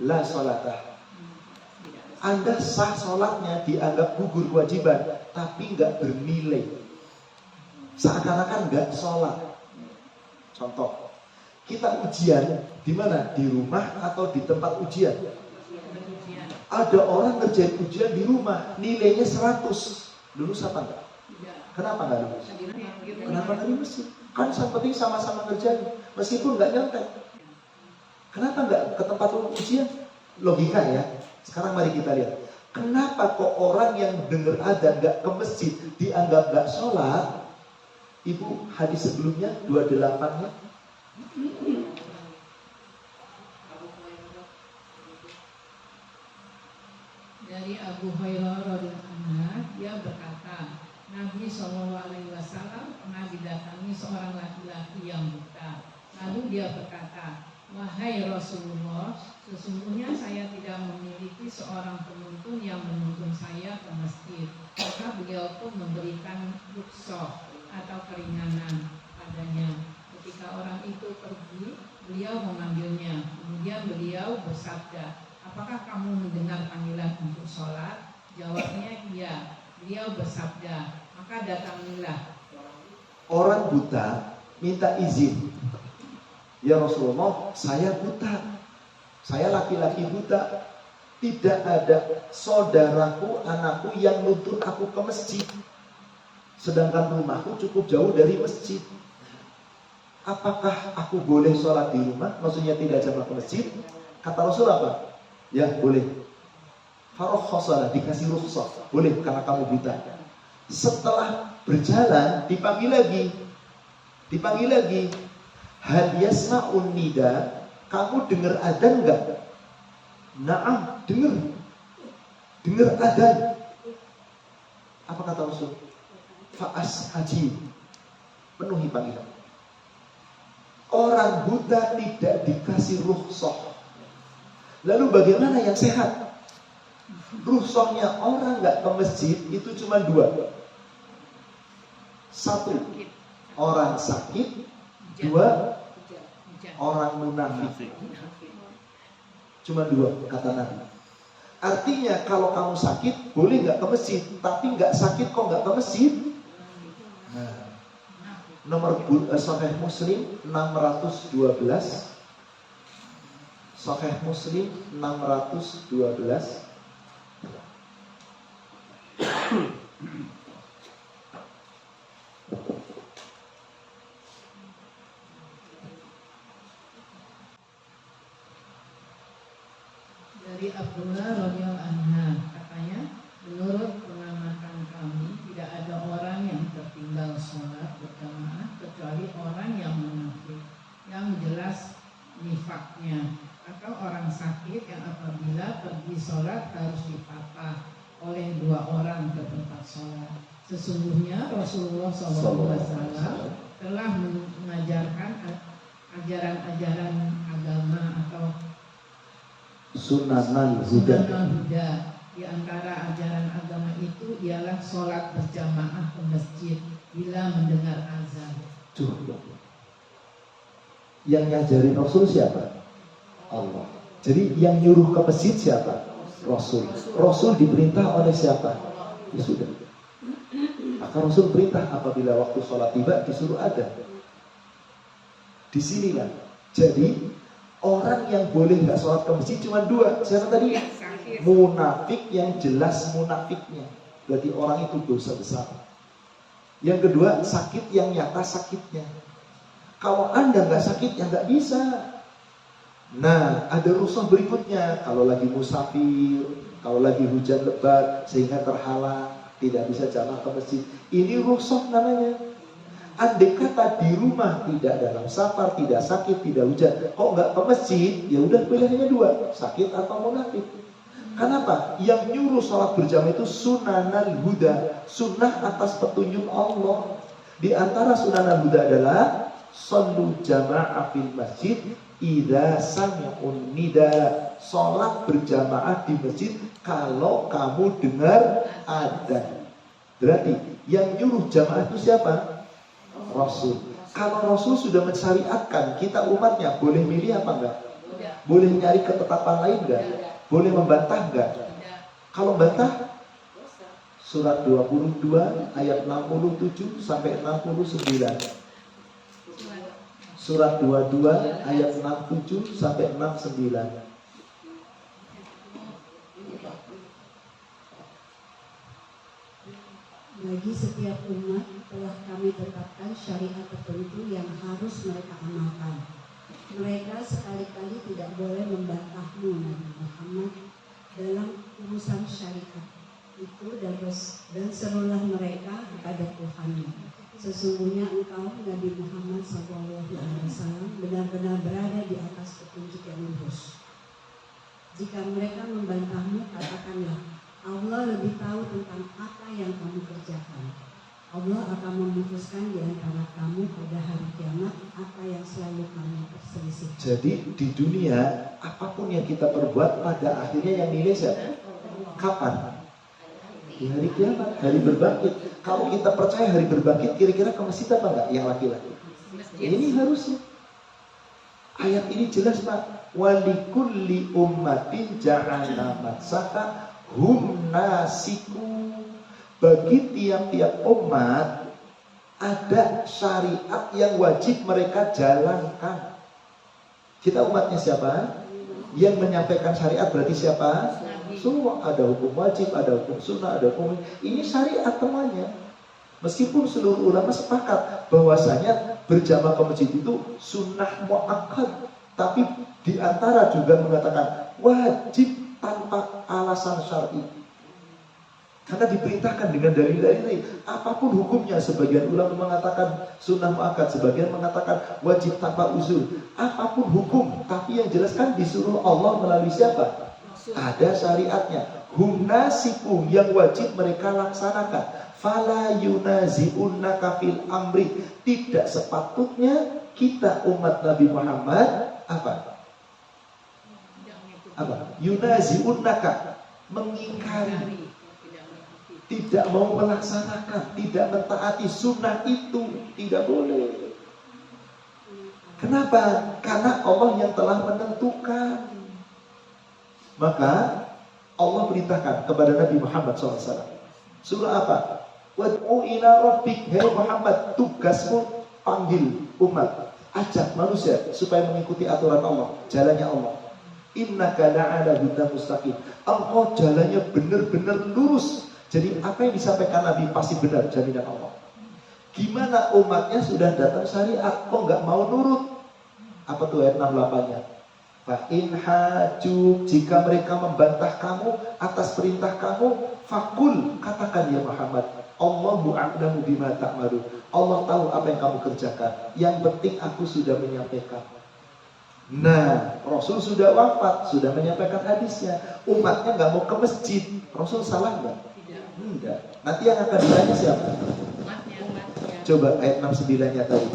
La sholatah. Anda sah sholatnya, dianggap gugur kewajiban, tapi nggak bernilai, seakan-akan nggak sholat. Contoh, kita ujian di mana? Di rumah atau di tempat ujian? Ada orang ngerjain ujian di rumah, nilainya 100. Lulus apa enggak? Kenapa enggak lulus? Kenapa enggak lulus? Kan yang penting sama-sama ngerjain, meskipun enggak nyontek. Kenapa enggak ke tempat ujian? Logika ya. Sekarang mari kita lihat. Kenapa kok orang yang dengar adzan enggak ke masjid dianggap enggak sholat? Ibu, hadis sebelumnya 28-nya. Dari Abu Hurairah radhiyallahu anhu, dia berkata, Nabi SAW pernah didatangi seorang laki-laki yang buta. Lalu dia berkata, wahai Rasulullah, sesungguhnya saya tidak memiliki seorang penuntun yang menuntun saya ke masjid. Maka beliau pun memberikan rukhsah atau keringanan padanya. Ketika orang itu pergi, beliau memanggilnya. Kemudian beliau bersabda, apakah kamu mendengar panggilan untuk sholat? Jawabnya iya. Beliau bersabda, maka datangilah. Orang buta minta izin. Ya Rasulullah, saya buta. Saya laki-laki buta. Tidak ada saudaraku, anakku yang nuntun aku ke masjid. Sedangkan rumahku cukup jauh dari masjid. Apakah aku boleh sholat di rumah? Maksudnya tidak jamaah ke masjid? Kata Rasul apa? Ya boleh. Farokhosalah, dikasih rukhsah. Boleh karena kamu buta. Setelah berjalan dipanggil lagi. Hal yasma'un nida, kamu dengar adzan enggak? Naam, dengar adzan. Apa kata Rasul? Fa'as haji, penuhi panggilan. Orang buta tidak dikasih rukhsah. Lalu bagaimana yang sehat? Rukhsahnya orang nggak ke masjid itu cuma 2. 1, orang sakit. 2, orang munafik. Cuma 2 kata Nabi. Artinya kalau kamu sakit boleh nggak ke masjid, tapi nggak sakit kok nggak ke masjid. Nah, nomor Sahih Muslim 612. Sahih Muslim 612. Dari Abdullah radhiyallahu anha, katanya, menurut pengamatan kami tidak ada orang yang tertinggal sholat berjamaah kecuali orang yang munafik, yang jelas nifaknya, atau orang sakit yang apabila pergi sholat harus dipatah oleh 2 orang ke tempat sholat. Sesungguhnya Rasulullah SAW telah mengajarkan ajaran-ajaran agama atau Sunanan huda. Di antara ajaran agama itu ialah sholat berjamaah ke masjid bila mendengar azan. Coba. Yang ngajarin Rasul siapa? Allah. Jadi yang nyuruh ke masjid siapa? Rasul. Rasul diperintah oleh siapa? Ya sudah. Maka Rasul perintah apabila waktu sholat tiba disuruh ada. Disinilah. Jadi orang yang boleh nggak sholat ke masjid cuma 2. Siapa tadi? Munafik yang jelas munafiknya. Berarti orang itu dosa besar. Yang kedua, sakit yang nyata sakitnya. Kalau Anda nggak sakit ya nggak bisa. Nah, ada rukhsah berikutnya. Kalau lagi musafir, kalau lagi hujan lebat sehingga terhalang, tidak bisa jamaah ke masjid. Ini rukhsah namanya. Andai kata di rumah tidak dalam safar, tidak sakit, tidak hujan, kok nggak ke masjid? Ya udah pilihannya 2, sakit atau munafik. Kenapa? Yang nyuruh sholat berjamaah itu sunanal huda, sunnah atas petunjuk Allah. Di antara sunanal huda adalah shollu jama'ah fil masjid idza sami'un nida. Sholat berjamaah di masjid kalau kamu dengar adzan. Berarti yang nyuruh jamaah itu siapa? Rasul. Kalau Rasul sudah mensyariatkan, kita umatnya boleh milih apa enggak? Boleh nyari ketetapan lain enggak? Boleh membantah enggak? Kalau bantah, surat 22 ayat 67 sampai 69. Surat 22 ayat 67 sampai 69. Bagi setiap umat telah kami tetapkan syariat tertentu yang harus mereka amalkan. Mereka sekali-kali tidak boleh membantahmu Nabi Muhammad dalam urusan syariat itu, dan serulah mereka kepada Tuhannya. Sesungguhnya engkau Nabi Muhammad SAW benar-benar berada di atas petunjuk yang lurus. Jika mereka membantahmu, katakanlah, Allah lebih tahu tentang apa yang kamu kerjakan. Allah akan memutuskan di antara kamu pada hari kiamat apa yang selalu kamu perselisih. Jadi di dunia apapun yang kita perbuat pada akhirnya yang nilai siapa? Kapan? Di hari kiamat, hari berbangkit. Kalau kita percaya hari berbangkit, kira-kira ke masjid apa enggak? Yang laki-laki. Ini harusnya. Ayat ini jelas Pak. Walikulli ummatin ja'alna matsaka hum nasiku. Bagi tiap-tiap umat ada syariat yang wajib mereka jalankan. Kita umatnya siapa? Yang menyampaikan syariat berarti siapa? Semua. Ada hukum wajib, ada hukum sunnah, ada hukum. Ini syariat temannya. Meskipun seluruh ulama sepakat bahwasanya berjamaah ke masjid itu sunnah muakkad, tapi di antara juga mengatakan wajib tanpa alasan syar'i. Karena diperintahkan dengan dalil-dalil apapun hukumnya. Sebagian ulama mengatakan sunnah muakkad, sebagian mengatakan wajib tanpa uzur. Apapun hukum, tapi yang jelaskan disuruh Allah melalui siapa? Ada syariatnya. Hum nasikum, yang wajib mereka laksanakan. Fala yunazi'unnaka fil amri. Tidak sepatutnya kita umat Nabi Muhammad apa? Yunazi'unnaka, mengingkari, tidak mau melaksanakan, tidak mentaati sunnah itu, tidak boleh. Kenapa? Karena Allah yang telah menentukan. Maka Allah perintahkan kepada Nabi Muhammad SAW. Surah apa? Wad'u ila rabbik. Hei Muhammad, tugasmu panggil umat, ajak manusia supaya mengikuti aturan Allah, jalannya Allah. Innaka la'ala hudan mustaqim. Engkau jalannya benar-benar lurus. Jadi apa yang disampaikan Nabi pasti benar, jaminan Allah. Gimana umatnya sudah datang syariat, kok nggak mau nurut? Apa tuh ayat 68-nya? Fa in haju, jika mereka membantah kamu atas perintah kamu, fakul, katakan ya Muhammad, Allahu a'lamu bima ta'malun. Allah tahu apa yang kamu kerjakan. Yang penting aku sudah menyampaikan. Nah, Rasul sudah wafat, sudah menyampaikan hadisnya. Umatnya nggak mau ke masjid. Rasul salah nggak? Enggak. Nanti yang akan ditanya siapa? Coba ayat 69-nya tadi.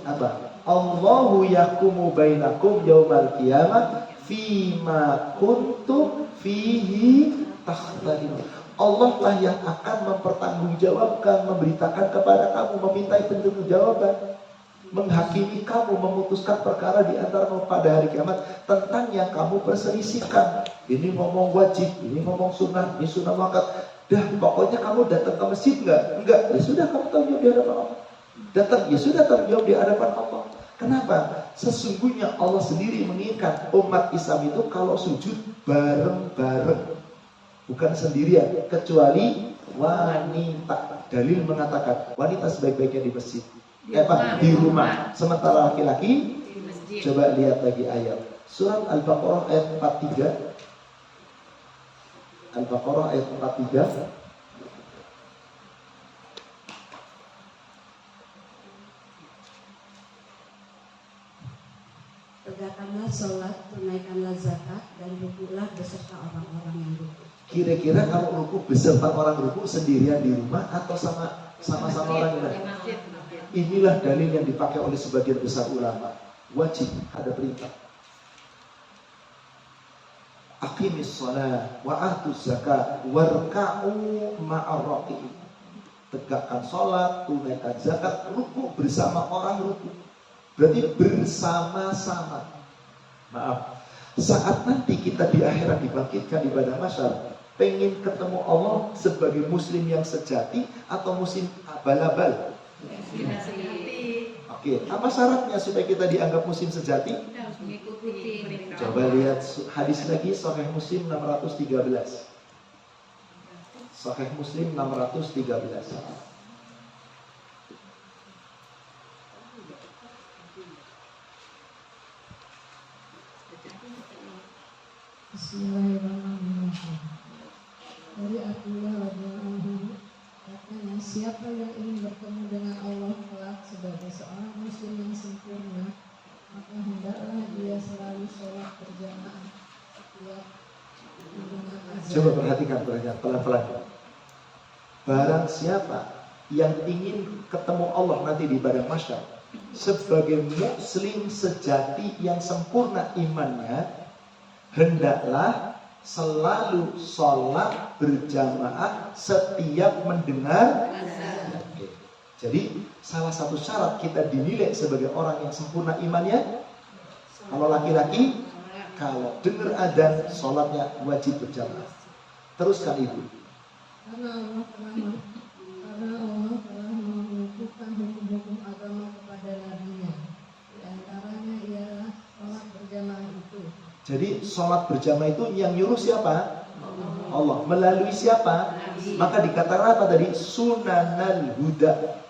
Apa? Allahu yakumu bainakum yaumal qiyamah fima kuntum fihi takhtalimun. Allah lah yang akan mempertanggungjawabkan, memberitakan kepada kamu, memintai pertanggungjawaban, menghakimi kamu, memutuskan perkara di antaramu pada hari kiamat tentang yang kamu perselisihkan. Ini ngomong wajib, ini ngomong sunnah, ini sunnah wakat. Dah, pokoknya kamu datang ke masjid enggak? Enggak, ya sudah kamu tanggung jawab di hadapan Allah. Datang, ya sudah tanggung jawab di hadapan Allah. Kenapa? Sesungguhnya Allah sendiri menginginkan umat Islam itu kalau sujud bareng-bareng, bukan sendirian, kecuali wanita. Dalil mengatakan wanita sebaik-baiknya di masjid, di rumah. Sementara laki-laki, coba lihat lagi ayat surat Al-Baqarah ayat 43. Al-Baqarah ayat 43. Tegakkanlah sholat, tunaikanlah zakat, dan rukulah beserta orang-orang yang ruku. Kira-kira kalau ruku beserta orang ruku sendirian di rumah atau sama-sama orang lain? Inilah dalil yang dipakai oleh sebagian besar ulama. Wajib, ada perintah. Aqimis shalah wa atuz zakat warka'u ma'ar raki'in. Tegakkan sholat, tunaikan zakat, ruku bersama orang ruku. Berarti bersama-sama. Maaf, saat nanti kita di akhirat dibangkitkan di padang mahsyar, pengen ketemu Allah sebagai muslim yang sejati atau muslim abal-abal? Oke, apa syaratnya supaya kita dianggap muslim sejati? Kita harus mengikuti mereka. Coba lihat hadis lagi, Sahih Muslim 613. Sahih Muslim 613. Bismillahirrahmanirrahim. Dari Abdullah radhiyallahu anhu, katanya, siapa yang ingin bertemu dengan Allah kelak sebagai seorang muslim yang sempurna, maka hendaklah dia selalu sholat berjamaah setiap mendengar azan. Coba perhatikan pelan-pelan. Barang siapa yang ingin ketemu Allah nanti di padang mahsyar sebagai muslim sejati yang sempurna imannya, hendaklah selalu sholat berjamaah setiap mendengar azan. Jadi salah satu syarat kita dinilai sebagai orang yang sempurna imannya, kalau laki-laki, kalau dengar azan sholatnya wajib berjamaah. Teruskan ibu. Karena Allah telah mengukuhkan hukum-hukum agama kepada nabinya. Di antaranya ialah sholat berjamaah itu. Jadi sholat berjamaah itu yang nyuruh siapa? Allah. Melalui siapa? Maka dikatakan apa tadi? Sunanal huda.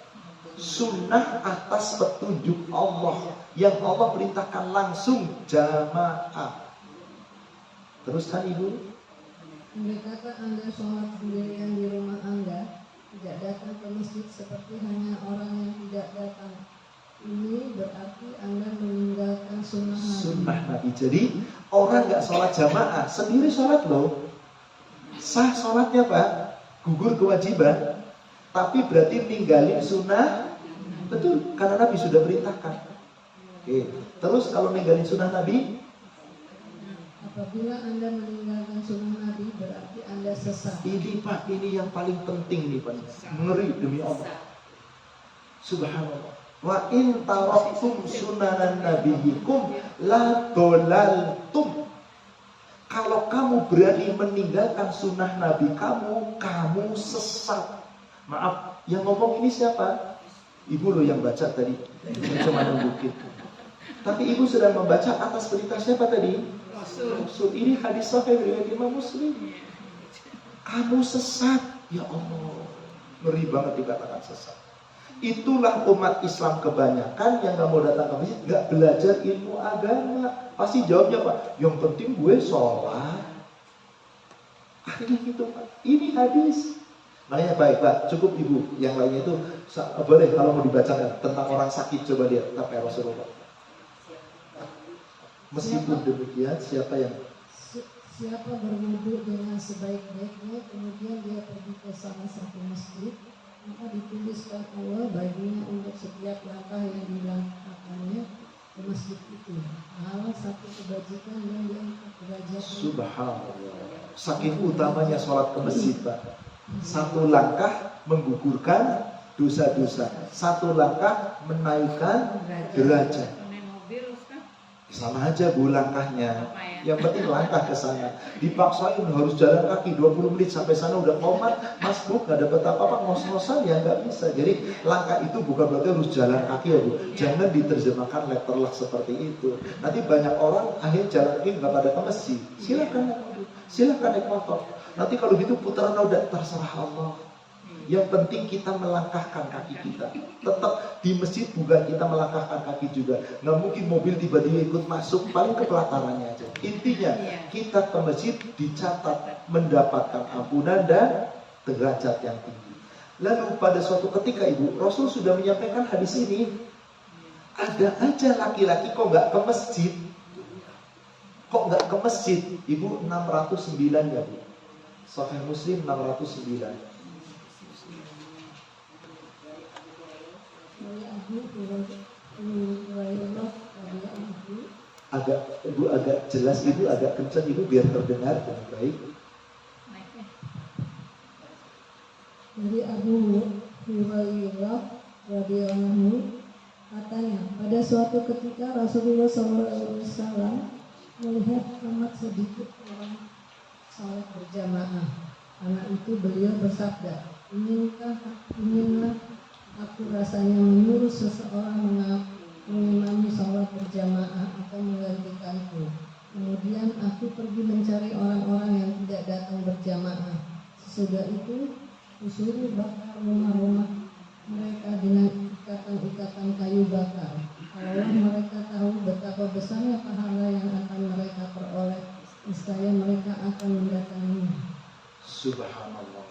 Sunnah atas petunjuk Allah yang Allah perintahkan langsung jamaah. Teruskan ibu. Andai kata Anda sholat sendirian di rumah Anda, tidak datang ke masjid seperti hanya orang yang tidak datang, ini berarti Anda meninggalkan sunnah Nabi. Sunnah Nabi. Jadi orang nggak sholat jamaah sendiri sholat loh, sah sholatnya Pak, gugur kewajiban, tapi berarti ninggalin sunnah. Betul, karena Nabi sudah perintahkan. Oke. Terus kalau ninggalin sunnah Nabi, apabila Anda meninggalkan sunnah Nabi, berarti Anda sesat. ini Pak, ini yang paling penting nih Pak, ngeri demi Allah. Subhanallah. Wa in taraktum sunanan nabiyikum la dolaltum. Kalau kamu berani meninggalkan sunnah Nabi kamu, kamu sesat. Maaf, yang ngomong ini siapa? Ibu loh yang baca tadi. Cuma nunjukin. Tapi ibu sedang membaca atas perintah siapa tadi? Rasul. Ini hadis sahih riwayat Imam Muslim. Kamu sesat, ya Allah. Ngeri banget dikatakan sesat. Itulah umat Islam kebanyakan yang nggak mau datang ke masjid, nggak belajar ilmu agama. Pasti jawabnya Pak, yang penting gue sholat. Akhirnya gitu Pak. Ini hadis. Makanya baik Pak, cukup Ibu. Yang lainnya itu boleh kalau mau dibacakan tentang orang sakit, coba lihat kata Rasulullah. Meskipun demikian, siapa berwudu dengan sebaik-baiknya, kemudian dia pergi ke salah satu masjid, maka dituliskan Allah baginya untuk setiap langkah yang dilangkahkannya ke masjid itu pahala satu kebajikan yang diangkat derajatnya. Subhanallah. Saking utamanya sholat ke masjid Pak. Satu langkah menggugurkan dosa-dosa, satu langkah menaikkan derajat. Naik mobil Ustaz. Sama aja Bu langkahnya. Yang penting langkah ke sana. Dipaksain harus jalan kaki 20 menit sampai sana udah komat, Mas Bu gak dapet apa-apa, ngos-ngosan ya nggak bisa. Jadi langkah itu bukan berarti harus jalan kaki ya Bu. Jangan diterjemahkan letterlock seperti itu. Nanti banyak orang akhirnya jalan kaki nggak pada ke masjid. Silakan naik mobil, silakan naik motor. Nanti kalau gitu putaran roda terserah Allah. Yang penting kita melangkahkan kaki kita. Tetap di masjid bukan kita melangkahkan kaki juga. Nggak mungkin mobil tiba-tiba ikut masuk, paling ke pelatarannya aja. Intinya kita ke masjid dicatat mendapatkan ampunan dan derajat yang tinggi. Lalu pada suatu ketika Ibu, Rasul sudah menyampaikan hadis ini. Ada aja laki-laki kok nggak ke masjid. Kok nggak ke masjid? Ibu 609 ya Bu. Sahih Muslim 609. agak jelas Ibu, agak kencang Ibu biar terdengar dengan baik. Dari Abu Hurairah radhiyallahu anhu katanya, pada suatu ketika Rasulullah SAW melihat amat sedikit orang salat berjamaah. Karena itu beliau bersabda, inginlah aku rasanya menyuruh seseorang mengimami salat berjamaah atau menggantikanku. Kemudian aku pergi mencari orang-orang yang tidak datang berjamaah. Sesudah itu kusuruh bakar rumah-rumah mereka dengan ikatan-ikatan kayu bakar. Kalaulah mereka tahu betapa besarnya pahala yang akan mereka peroleh, niscaya mereka akan mendatanginya. Subhanallah.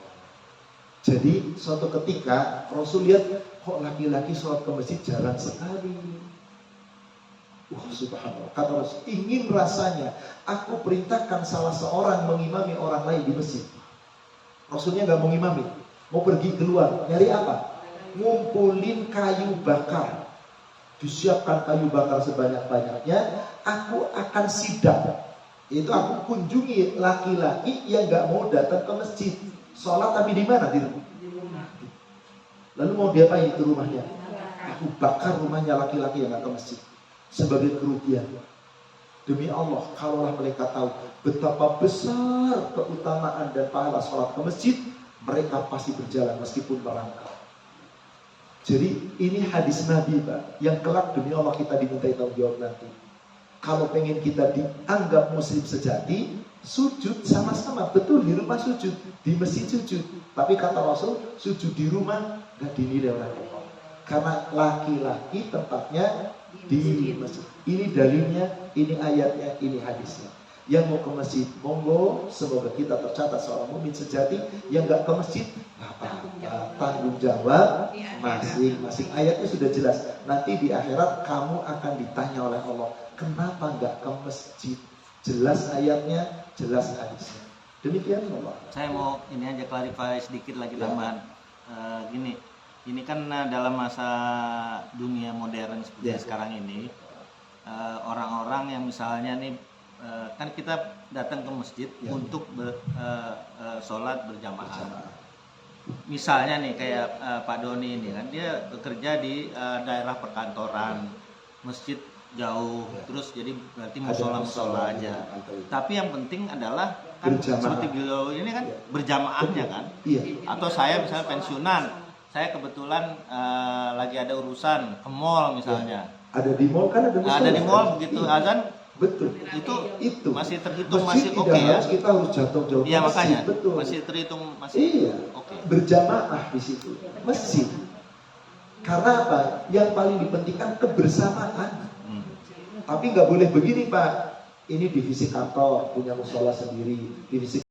Jadi suatu ketika Rasul lihat kok laki-laki sholat ke masjid jarang sekali. Subhanallah. Kata Rasul, ingin rasanya aku perintahkan salah seorang mengimami orang lain di masjid. Rasulnya nggak mau ngimami, mau pergi keluar. Nyari apa? Ngumpulin kayu bakar. Disiapkan kayu bakar sebanyak-banyaknya. Aku akan sidak. Itu aku kunjungi laki-laki yang nggak mau datang ke masjid. Sholat tapi di mana? Di rumah. Lalu mau diapain itu rumahnya? Aku bakar rumahnya laki-laki yang nggak ke masjid sebagai kerugian. Demi Allah, kalaulah mereka tahu betapa besar keutamaan dan pahala sholat ke masjid, mereka pasti berjalan meskipun merangkak. Jadi ini hadis Nabi Pak, yang kelak demi Allah kita dimintai tanggung jawab nanti. Kalau pengen kita dianggap muslim sejati, sujud sama-sama, betul di rumah sujud, di masjid sujud. Tapi kata Rasul, sujud di rumah gak dinilai oleh Allah. Karena laki-laki tempatnya di masjid. Ini dalilnya, ini ayatnya, ini hadisnya. Yang mau ke masjid, monggo, semoga kita tercatat seorang mukmin sejati. Yang gak ke masjid, tanggung jawab masing-masing. Ayatnya sudah jelas. Nanti di akhirat kamu akan ditanya oleh Allah, kenapa gak ke masjid? Jelas ayatnya, jelas hadisnya. Demikian Allah. Saya mau ini aja clarify sedikit lagi tambahan. Gini, ini kan dalam masa dunia modern seperti sekarang ini, orang-orang yang misalnya nih, kan kita datang ke masjid untuk sholat berjamaah. Misalnya nih kayak Pak Doni ini kan, dia bekerja di daerah perkantoran, masjid jauh, terus jadi berarti musola aja. Tapi yang penting adalah kan seperti beliau ini kan berjamaahnya kan. Atau saya misalnya pensiunan, saya kebetulan lagi ada urusan ke mall misalnya. Ada di mall kan ada musola. Ada di mall begitu azan. Betul. Itu masih terhitung masjid masih oke ya. Kita harus jatuh-jauh. Iya makanya. Betul. Masih terhitung masih iya. oke. Berjamaah di situ. Masjid. Karena apa? Yang paling dipentingkan kebersamaan. Tapi nggak boleh begini Pak. Ini divisi kantor punya musola sendiri, divisi